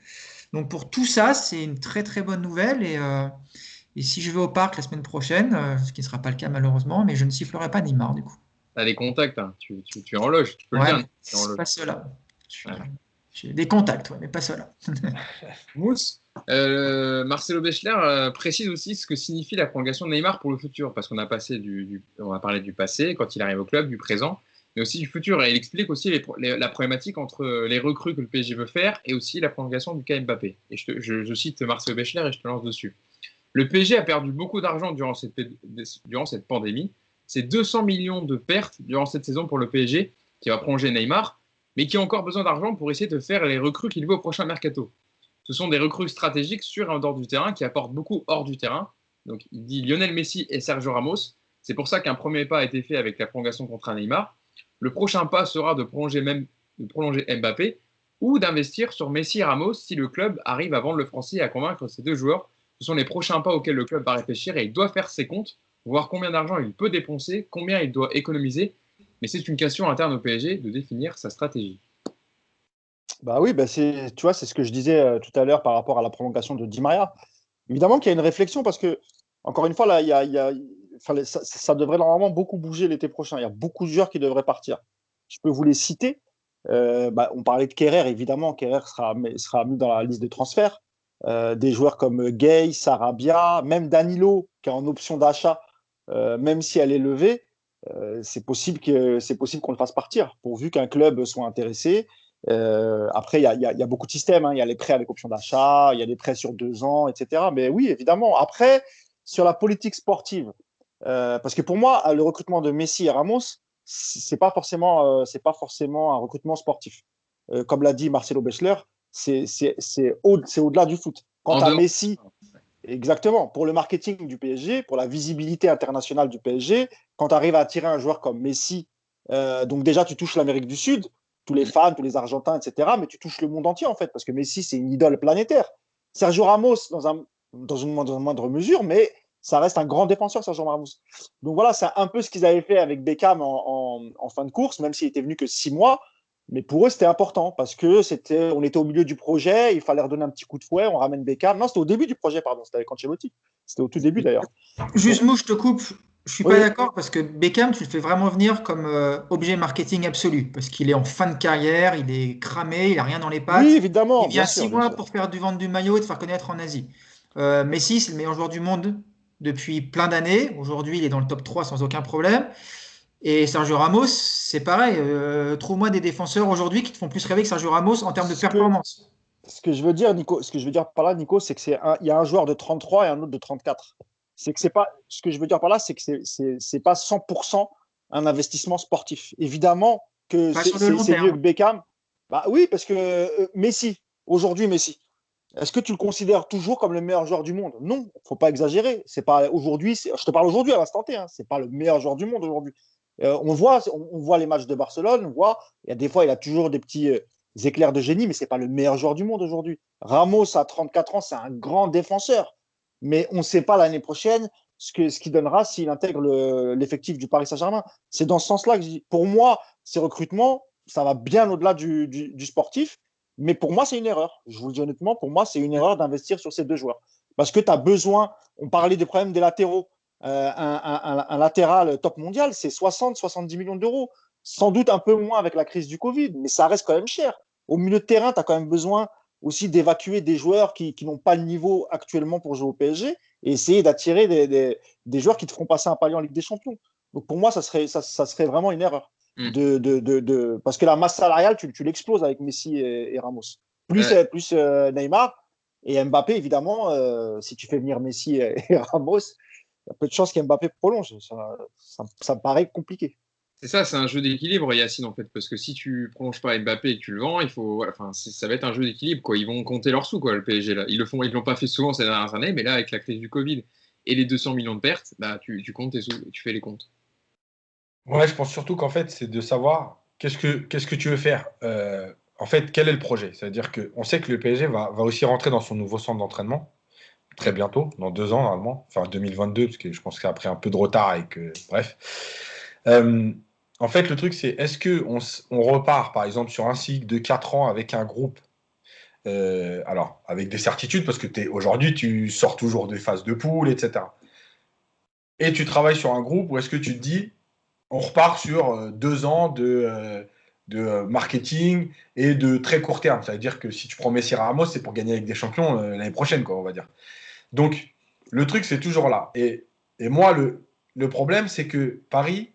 Donc pour tout ça, c'est une très très bonne nouvelle. Et si je vais au parc la semaine prochaine, ce qui ne sera pas le cas malheureusement, mais je ne sifflerai pas Neymar du coup. Tu as des contacts, hein. Tu es en loge, tu peux le Ouais, dire. mais Tu es en loge. pas cela. Ouais. J'ai des contacts, ouais, mais pas cela. Mousse, Marcelo Bechler précise aussi ce que signifie la prolongation de Neymar pour le futur, parce qu'on a on a parlé du passé, quand il arrive au club, du présent, mais aussi du futur. Et il explique aussi la problématique entre les recrues que le PSG veut faire et aussi la prolongation du cas Mbappé. Et je cite Marcelo Bechler et je te lance dessus. Le PSG a perdu beaucoup d'argent durant cette pandémie. C'est 200 millions de pertes durant cette saison pour le PSG, qui va prolonger Neymar, mais qui a encore besoin d'argent pour essayer de faire les recrues qu'il veut au prochain mercato. Ce sont des recrues stratégiques sur et en dehors du terrain qui apportent beaucoup hors du terrain. Donc, il dit Lionel Messi et Sergio Ramos. C'est pour ça qu'un premier pas a été fait avec la prolongation contre Neymar. Le prochain pas sera de prolonger Mbappé ou d'investir sur Messi et Ramos si le club arrive à vendre le Français et à convaincre ces deux joueurs. Ce sont les prochains pas auxquels le club va réfléchir et il doit faire ses comptes, voir combien d'argent il peut dépenser, combien il doit économiser. Mais c'est une question interne au PSG de définir sa stratégie. Bah oui, tu vois, c'est ce que je disais tout à l'heure par rapport à la prolongation de Di Maria. Évidemment qu'il y a une réflexion parce que, encore une fois, là, ça devrait normalement beaucoup bouger l'été prochain. Il y a beaucoup de joueurs qui devraient partir. Je peux vous les citer. On parlait de Kerrer, évidemment. Kerrer sera mis dans la liste des transferts. Des joueurs comme Gay, Sarabia, même Danilo, qui est en option d'achat, même si elle est levée, c'est possible qu'on le fasse partir, pourvu qu'un club soit intéressé. Après, il y a beaucoup de systèmes, hein. Il y a les prêts avec option d'achat, il y a des prêts sur 2 ans, etc. Mais oui, évidemment. Après, sur la politique sportive, parce que pour moi, le recrutement de Messi et Ramos, c'est pas forcément un recrutement sportif. Comme l'a dit Marcelo Bechler, c'est au-delà du foot. Quant à Messi, exactement, pour le marketing du PSG, pour la visibilité internationale du PSG, quand tu arrives à attirer un joueur comme Messi, donc déjà tu touches l'Amérique du Sud, tous les fans, tous les Argentins, etc., mais tu touches le monde entier en fait, parce que Messi c'est une idole planétaire. Sergio Ramos dans une moindre mesure, mais ça reste un grand défenseur, Sergio Ramos. Donc voilà, c'est un peu ce qu'ils avaient fait avec Beckham en fin de course, même s'il était venu que 6 mois. Mais pour eux, c'était important parce que on était au milieu du projet, il fallait redonner un petit coup de fouet, on ramène Beckham. Non, c'était au début du projet, pardon, c'était avec Ancelotti. C'était au tout début d'ailleurs. Juste, je te coupe. Je suis pas Oui, d'accord parce que Beckham, tu le fais vraiment venir comme objet marketing absolu. Parce qu'il est en fin de carrière, il est cramé, il a rien dans les oui, pattes. évidemment, Il bien vient sûr, six bien mois sûr. pour faire du vendre du maillot et de faire connaître en Asie. Messi, c'est le meilleur joueur du monde depuis plein d'années. Aujourd'hui, il est dans le top 3 sans aucun problème. Et Sergio Ramos, c'est pareil. Trouve-moi des défenseurs aujourd'hui qui te font plus rêver que Sergio Ramos en termes de Ce que, performance. ce que je veux dire, Nico, ce que je veux dire par là, Nico, c'est il y a un joueur de 33 et un autre de 34. C'est que c'est pas, ce que je veux dire par là, c'est que c'est pas 100% un investissement sportif. Évidemment que Pas sur le long c'est mieux terme. que Beckham. Bah oui, parce que Messi, aujourd'hui Messi, est-ce que tu le considères toujours comme le meilleur joueur du monde? Non, faut pas exagérer. C'est pas aujourd'hui, je te parle aujourd'hui à l'instant T, hein, c'est pas le meilleur joueur du monde aujourd'hui. On voit les matchs de Barcelone, on voit, il y a des fois, il a toujours des petits éclairs de génie, mais c'est pas le meilleur joueur du monde aujourd'hui. Ramos, à 34 ans, c'est un grand défenseur, mais on ne sait pas l'année prochaine ce qu'il donnera s'il intègre l'effectif du Paris Saint-Germain. C'est dans ce sens-là que je dis, pour moi, ces recrutements, ça va bien au-delà du sportif. Mais pour moi, c'est une erreur. Je vous le dis honnêtement, pour moi, c'est une erreur d'investir sur ces deux joueurs. Parce que tu as besoin, on parlait des problèmes des latéraux. Un latéral top mondial, c'est 60-70 millions d'euros. Sans doute un peu moins avec la crise du Covid, mais ça reste quand même cher. Au milieu de terrain, tu as quand même besoin aussi d'évacuer des joueurs qui n'ont pas le niveau actuellement pour jouer au PSG et essayer d'attirer des joueurs qui te feront passer un palier en Ligue des Champions. Donc pour moi, ça serait vraiment une erreur. Mm. Parce que la masse salariale, tu l'exploses avec Messi et Ramos. Plus, Ouais. plus Neymar et Mbappé, évidemment, si tu fais venir Messi et Ramos, il y a peu de chances qu'Mbappé prolonge. Ça me paraît compliqué. C'est ça, c'est un jeu d'équilibre, Yacine, en fait, parce que si tu prolonges pas Mbappé et que tu le vends, il faut, voilà, enfin, ça va être un jeu d'équilibre, quoi. Ils vont compter leurs sous, quoi, le PSG là. Ils l'ont pas fait souvent ces dernières années, mais là, avec la crise du Covid et les 200 millions de pertes, bah, tu comptes tes sous, tu fais les comptes. Ouais, je pense surtout qu'en fait, c'est de savoir qu'est-ce que tu veux faire. En fait, quel est le projet? C'est-à-dire qu'on sait que le PSG va aussi rentrer dans son nouveau centre d'entraînement très bientôt, dans 2 ans normalement, enfin 2022, parce que je pense qu'il a pris un peu de retard et que, bref. Euh, En fait, le truc, c'est est-ce qu'on repart, par exemple, sur un cycle de 4 ans avec un groupe, alors, avec des certitudes, parce que aujourd'hui, tu sors toujours des phases de poule, etc. Et tu travailles sur un groupe, ou est-ce que tu te dis, on repart sur 2 ans de marketing et de très court terme. Ça veut dire que si tu prends Messi Ramos, c'est pour gagner avec des champions l'année prochaine, quoi, on va dire. Donc, le truc, c'est toujours là. Et moi, le problème, c'est que Paris,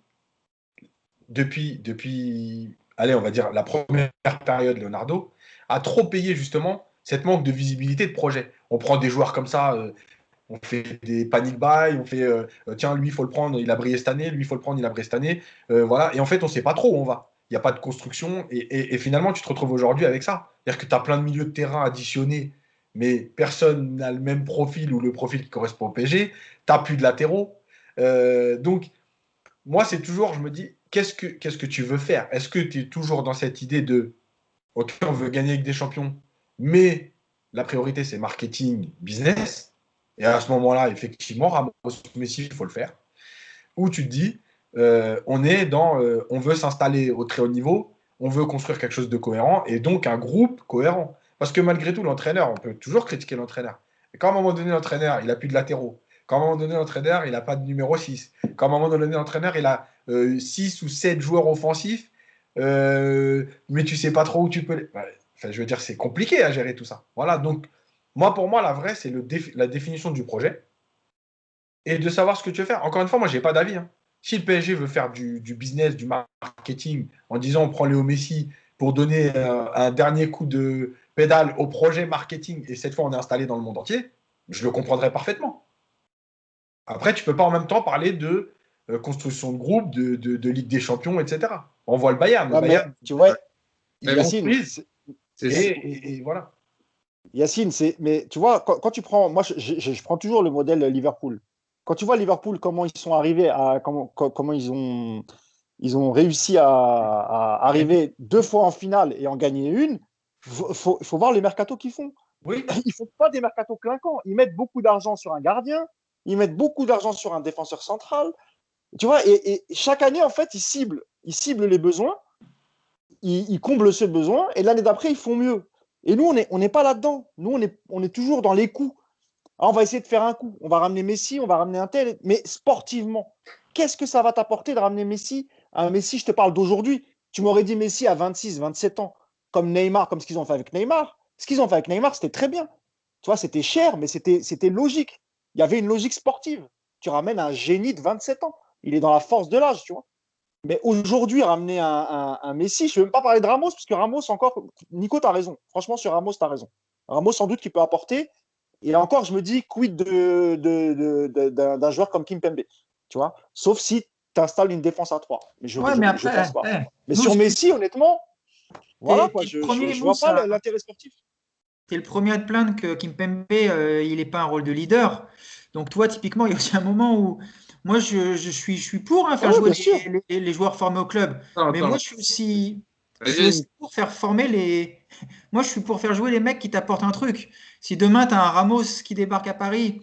depuis, allez, on va dire, la première période Leonardo, a trop payé justement cette manque de visibilité de projet. On prend des joueurs comme ça, on fait des panic buy, on fait tiens, lui, il faut le prendre, il a brillé cette année, lui, il faut le prendre, il a brillé cette année. Voilà. Et en fait, on ne sait pas trop où on va. Il n'y a pas de construction. Et finalement, tu te retrouves aujourd'hui avec ça. C'est-à-dire que tu as plein de milieux de terrain additionnés, mais personne n'a le même profil ou le profil qui correspond au PSG. Tu n'as plus de latéraux. Donc, moi, c'est toujours, je me dis, qu'est-ce que tu veux faire? Est-ce que tu es toujours dans cette idée de, OK, on veut gagner avec des champions, mais la priorité, c'est marketing, business. Et à ce moment-là, effectivement, Ramos, Messi, il faut le faire. Ou tu te dis, on veut s'installer au très haut niveau, on veut construire quelque chose de cohérent, et donc un groupe cohérent. Parce que malgré tout, l'entraîneur, on peut toujours critiquer l'entraîneur. Et quand à un moment donné, l'entraîneur, il n'a plus de latéraux, quand à un moment donné, l'entraîneur, il n'a pas de numéro 6, quand à un moment donné, l'entraîneur, il a 6 ou 7 joueurs offensifs, mais tu sais pas trop où tu peux. Enfin, je veux dire, c'est compliqué à gérer tout ça. Voilà, donc, pour moi, la vraie, c'est la définition du projet et de savoir ce que tu veux faire. Encore une fois, moi, je n'ai pas d'avis. Hein. Si le PSG veut faire du business, du marketing, en disant on prend Léo Messi pour donner un dernier coup de pédale au projet marketing, et cette fois, on est installé dans le monde entier, je le comprendrais parfaitement. Après, tu ne peux pas en même temps parler de construction de groupe, de Ligue des Champions, etc. On voit le Bayern. Le Ouais, mais Bayern, tu vois, Ouais, mais Yacine, construisent, et voilà. Yacine, mais tu vois, quand tu prends, moi, je prends toujours le modèle Liverpool. Quand tu vois Liverpool, comment ils sont arrivés comment ils ont réussi à arriver 2 fois en finale et en gagner une, faut voir les mercatos qu'ils font. Oui, Ils font pas des mercatos clinquants. Ils mettent beaucoup d'argent sur un gardien, ils mettent beaucoup d'argent sur un défenseur central. Tu vois, et chaque année, en fait, ils ciblent les besoins. ils comblent ce besoin et l'année d'après, ils font mieux. Et nous, on n'est pas là-dedans. Nous, on est toujours dans les coups. Alors, on va essayer de faire un coup. On va ramener Messi, on va ramener un tel. Mais sportivement, qu'est-ce que ça va t'apporter de ramener Messi? Un Messi, je te parle d'aujourd'hui. Tu m'aurais dit Messi à 26, 27 ans, comme Neymar, comme ce qu'ils ont fait avec Neymar. Ce qu'ils ont fait avec Neymar, c'était très bien. Tu vois, c'était cher, mais c'était logique. Il y avait une logique sportive. Tu ramènes un génie de 27 ans. Il est dans la force de l'âge, tu vois. Mais aujourd'hui, ramener un Messi, je ne veux même pas parler de Ramos, parce que Ramos, encore, Nico, tu as raison. Franchement, sur Ramos, tu as raison. Ramos, sans doute, qui peut apporter. Et encore, je me dis, quid d'un joueur comme Kimpembe, tu vois. Sauf si tu installes une défense à 3. Mais je Ouais, mais pense après, pas. Mais sur Messi, honnêtement, voilà, quoi, je ne vois pas l'intérêt sportif. Tu es le premier à te plaindre que Kimpembe, il n'est pas un rôle de leader. Donc toi, typiquement, il y a aussi un moment où moi, je suis pour faire jouer les joueurs formés au club. Mais moi, je suis aussi pour faire former les... Moi, je suis pour faire jouer les mecs qui t'apportent un truc. Si demain, tu as un Ramos qui débarque à Paris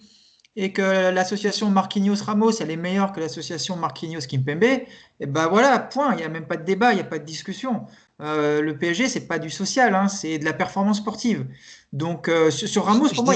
et que l'association Marquinhos-Ramos, elle est meilleure que l'association Marquinhos-Kimpembe, et ben voilà, point. Il n'y a même pas de débat, il n'y a pas de discussion. Le PSG, c'est pas du social, hein, c'est de la performance sportive. Donc, sur Ramos, pour moi,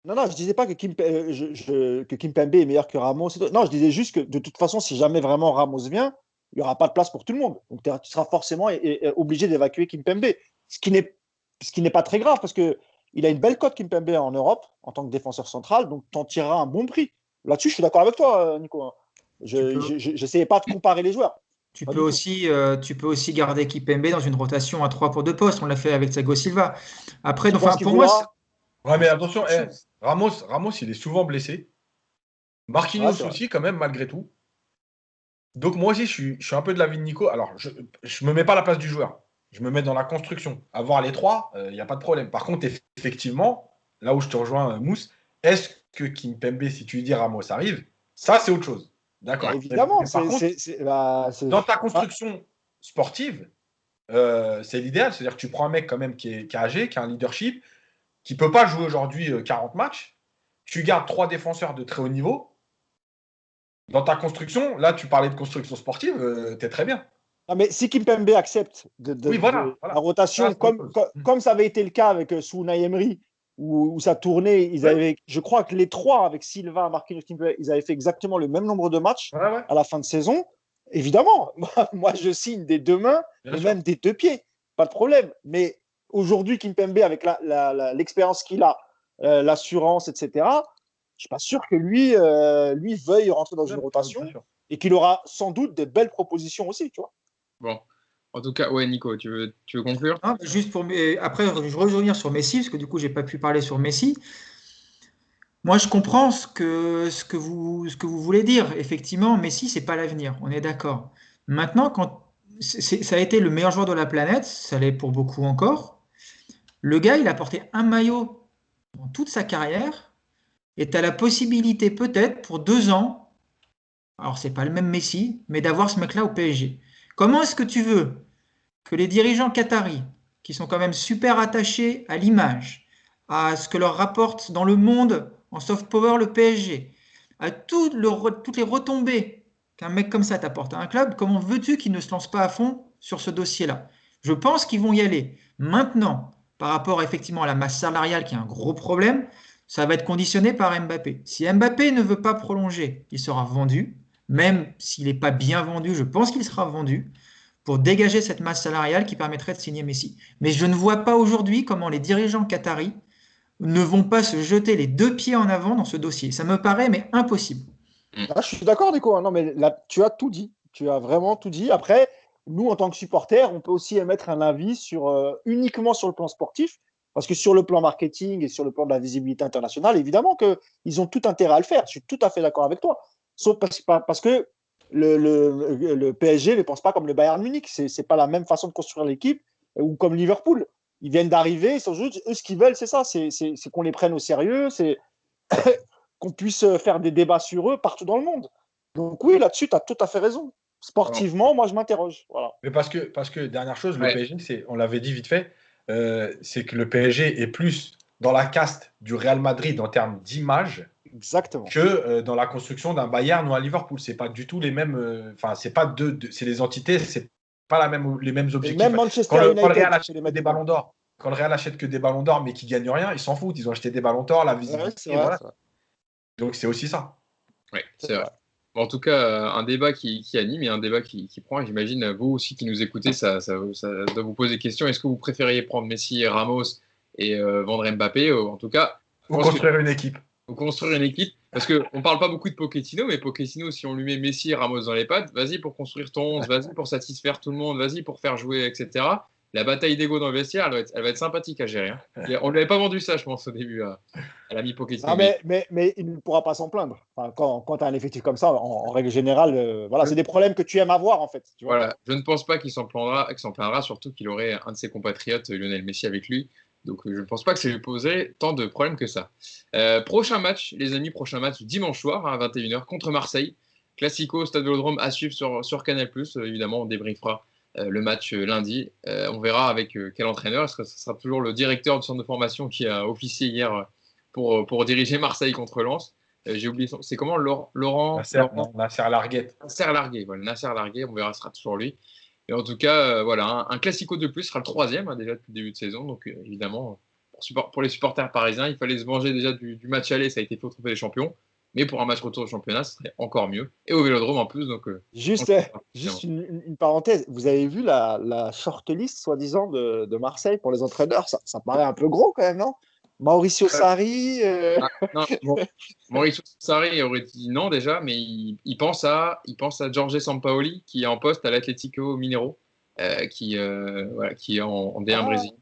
Non, je disais pas que Kimpembe est meilleur que Ramos. Non, je disais juste que de toute façon, si jamais vraiment Ramos vient, il n'y aura pas de place pour tout le monde. Donc, tu seras forcément obligé d'évacuer Kimpembe. Ce qui n'est pas très grave parce qu'il a une belle cote Kimpembe en Europe en tant que défenseur central. Donc, tu en tireras un bon prix. Là-dessus, je suis d'accord avec toi, Nico. Je n'essayais pas de comparer les joueurs. Tu peux aussi garder Kimpembe dans une rotation à 3 pour 2 postes. On l'a fait avec Thiago Silva. Après, pour moi, ouais, mais attention, Ramos, il est souvent blessé. Marquinhos aussi, quand même, malgré tout. Donc, moi aussi, je suis un peu de l'avis de Nico. Alors, je ne me mets pas à la place du joueur. Je me mets dans la construction. Avoir les trois, il n'y a pas de problème. Par contre, effectivement, là où je te rejoins, Mousse, est-ce que Kimpembe, si tu lui dis Ramos arrive, ça, c'est autre chose. D'accord. Évidemment. Mais par contre, dans ta construction sportive, c'est l'idéal. C'est-à-dire que tu prends un mec quand même qui est âgé, qui a un leadership, qui ne peut pas jouer aujourd'hui 40 matchs. Tu gardes 3 défenseurs de très haut niveau. Dans ta construction, là, tu parlais de construction sportive, tu es très bien. Non, mais si Kimpembe accepte la rotation, comme ça avait été le cas avec sous Unai Emery, où ça tournait, je crois que les trois, avec Silva, Marquinhos, Kimpembe, ils avaient fait exactement le même nombre de matchs à la fin de saison. Évidemment, moi, je signe des 2 mains et même des 2 pieds. Pas de problème. Mais aujourd'hui, Kimpembe, avec l'expérience qu'il a, l'assurance, etc., je ne suis pas sûr que lui veuille rentrer dans une rotation et qu'il aura sans doute des belles propositions aussi, tu vois. Bon, en tout cas, ouais, Nico, tu veux conclure? Non, juste après, je veux revenir sur Messi, parce que du coup, j'ai pas pu parler sur Messi. Moi, je comprends ce que vous voulez dire. Effectivement, Messi, c'est pas l'avenir, on est d'accord. Maintenant, ça a été le meilleur joueur de la planète, ça l'est pour beaucoup encore. Le gars, il a porté un maillot dans toute sa carrière, et tu as la possibilité peut-être pour 2 ans, alors c'est pas le même Messi, mais d'avoir ce mec-là au PSG. Comment est-ce que tu veux que les dirigeants qataris, qui sont quand même super attachés à l'image, à ce que leur rapporte dans le monde en soft power le PSG, à toutes les retombées qu'un mec comme ça t'apporte à un club, comment veux-tu qu'ils ne se lancent pas à fond sur ce dossier-là? Je pense qu'ils vont y aller. Maintenant, par rapport effectivement à la masse salariale qui est un gros problème, ça va être conditionné par Mbappé. Si Mbappé ne veut pas prolonger, il sera vendu. Même s'il n'est pas bien vendu, je pense qu'il sera vendu pour dégager cette masse salariale qui permettrait de signer Messi. Mais je ne vois pas aujourd'hui comment les dirigeants qataris ne vont pas se jeter les 2 pieds en avant dans ce dossier. Ça me paraît mais impossible. Là, je suis d'accord, Nico. Non, mais là, tu as tout dit. Tu as vraiment tout dit. Après, nous, en tant que supporters, on peut aussi émettre un avis uniquement sur le plan sportif. Parce que sur le plan marketing et sur le plan de la visibilité internationale, évidemment qu'ils ont tout intérêt à le faire. Je suis tout à fait d'accord avec toi. Sauf parce que le PSG ne pense pas comme le Bayern Munich. Ce n'est pas la même façon de construire l'équipe ou comme Liverpool. Ils viennent d'arriver. Eux, ce qu'ils veulent, c'est ça. C'est qu'on les prenne au sérieux. C'est qu'on puisse faire des débats sur eux partout dans le monde. Donc oui, là-dessus, tu as tout à fait raison. Sportivement, moi, je m'interroge. Voilà. Mais parce que dernière chose, le PSG, on l'avait dit vite fait, c'est que le PSG est plus dans la caste du Real Madrid en termes d'image que dans la construction d'un Bayern ou un Liverpool. C'est pas du tout les mêmes. Enfin, c'est pas c'est les entités, c'est pas les mêmes Et objectifs. même Manchester Quand le United, Real c'est achète les des mecs. ballons d'or, quand le Real achète que des ballons d'or, mais qui gagnent rien, ils s'en foutent. Ils ont acheté des ballons d'or, la Ouais, visibilité, c'est vrai, voilà. c'est vrai. Donc c'est aussi ça. Ouais, C'est c'est vrai. vrai. Bon, en tout cas, un débat qui anime et un débat qui prend. Et j'imagine, vous aussi qui nous écoutez, ça doit vous poser question. Est-ce que vous préfériez prendre Messi et Ramos et vendre Mbappé? En tout cas, je Ou pense que construire une équipe. faut construire une équipe. Parce qu'on ne parle pas beaucoup de Pochettino, mais Pochettino, si on lui met Messi et Ramos dans les pattes, vas-y pour construire ton 11, vas-y pour satisfaire tout le monde, vas-y pour faire jouer, etc. La bataille d'ego dans le vestiaire, elle va être sympathique à gérer. Hein. On ne lui avait pas vendu ça, je pense, au début, à l'ami Pochettino. Non, mais il ne pourra pas s'en plaindre. Enfin, quand tu as un effectif comme ça, en règle générale, voilà, c'est des problèmes que tu aimes avoir, en fait. Tu vois. Voilà, je ne pense pas qu'il s'en plaindra, surtout qu'il aurait un de ses compatriotes, Lionel Messi, avec lui. Donc, je ne pense pas que ça lui poserait tant de problèmes que ça. Prochain match, les amis, dimanche soir à 21h contre Marseille. Classico, Stade Vélodrome à suivre sur Canal+. Évidemment, on débriefera le match lundi. On verra avec quel entraîneur. Est-ce que ce sera toujours le directeur du centre de formation qui a officié hier pour diriger Marseille contre Lens? J'ai oublié c'est comment Laurent Nasser Larguette. Nasser Largué, voilà, Nasser Largué, on verra, ce sera toujours lui. Et en tout cas, voilà, un classico de plus sera le troisième déjà depuis le début de saison. Donc évidemment, pour les supporters parisiens, il fallait se venger déjà du match aller, ça a été fait au Trophée des Champions. Mais pour un match retour au championnat, ce serait encore mieux. Et au Vélodrome en plus. Donc, Juste une parenthèse, vous avez vu la shortlist, soi-disant, de Marseille pour les entraîneurs? Ça paraît un peu gros quand même, non? Mauricio Sarri. Non, Mauricio Sarri aurait dit non déjà, mais il pense à Jorge Sampaoli qui est en poste à l'Atlético Mineiro, qui est en D1 Brésil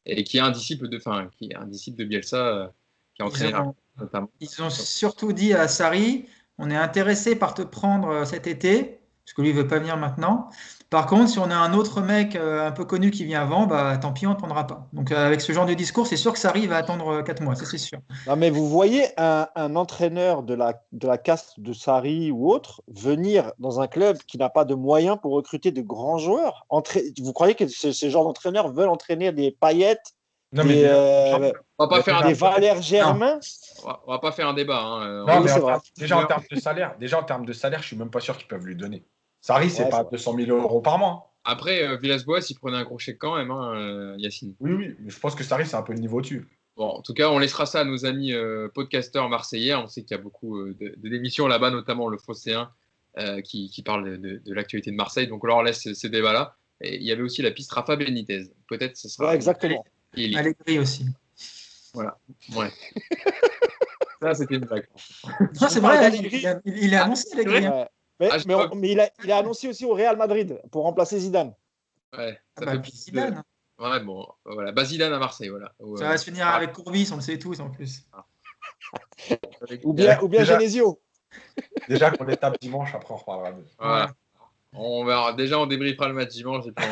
et qui est un disciple de Bielsa, qui a entraîné notamment. Ils ont surtout dit à Sarri, on est intéressé par te prendre cet été, parce que lui ne veut pas venir maintenant. Par contre, si on a un autre mec un peu connu qui vient avant, bah, tant pis, on ne prendra pas. Donc avec ce genre de discours, c'est sûr que Sarri va attendre 4 mois, ça c'est sûr. Non, mais vous voyez un entraîneur de la caste de Sarri ou autre venir dans un club qui n'a pas de moyens pour recruter de grands joueurs. Vous croyez que ce genre d'entraîneurs veulent entraîner des Payet, Non, des On va pas faire des Valère Germain? on va pas faire un débat. Hein. Non, Oui, mais c'est vrai. déjà en termes de salaire, je suis même pas sûr qu'ils peuvent lui donner. Sarri, c'est Ouais, pas c'est vrai. 200 000 euros par mois. Après, Villas-Boas, il prenait un gros chèque quand même, Yacine. Oui, mais je pense que Sarri, c'est un peu le niveau dessus. Bon, en tout cas, on laissera ça à nos amis podcasteurs marseillais. On sait qu'il y a beaucoup d'émissions là-bas, notamment le Phocéen, qui parle de l'actualité de Marseille. Donc, on leur laisse ces débats-là. Et il y avait aussi la piste Rafa Benitez. Peut-être ce sera. Ouais, exactement. Allegri aussi. Voilà. Ouais. Ça, c'était une blague. Non, c'est vrai, il est annoncé, Allegri. Ouais. Mais il a annoncé aussi au Real Madrid pour remplacer Zidane. Ouais, ça Bah, fait puis plus Zidane. Ouais, bon, voilà. Zidane à Marseille, voilà. Ça va se finir avec Courbis, on le sait tous en plus. Ou bien Genesio. Déjà qu'on les tape dimanche, après on reparlera de. Voilà. On verra. Déjà, on débriefera le match dimanche et puis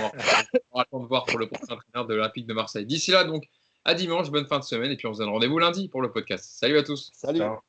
on va attendre de voir pour le prochain entraîneur de l'Olympique de Marseille. D'ici là, donc, à dimanche, bonne fin de semaine et puis on se donne rendez-vous lundi pour le podcast. Salut à tous. Salut. Ciao.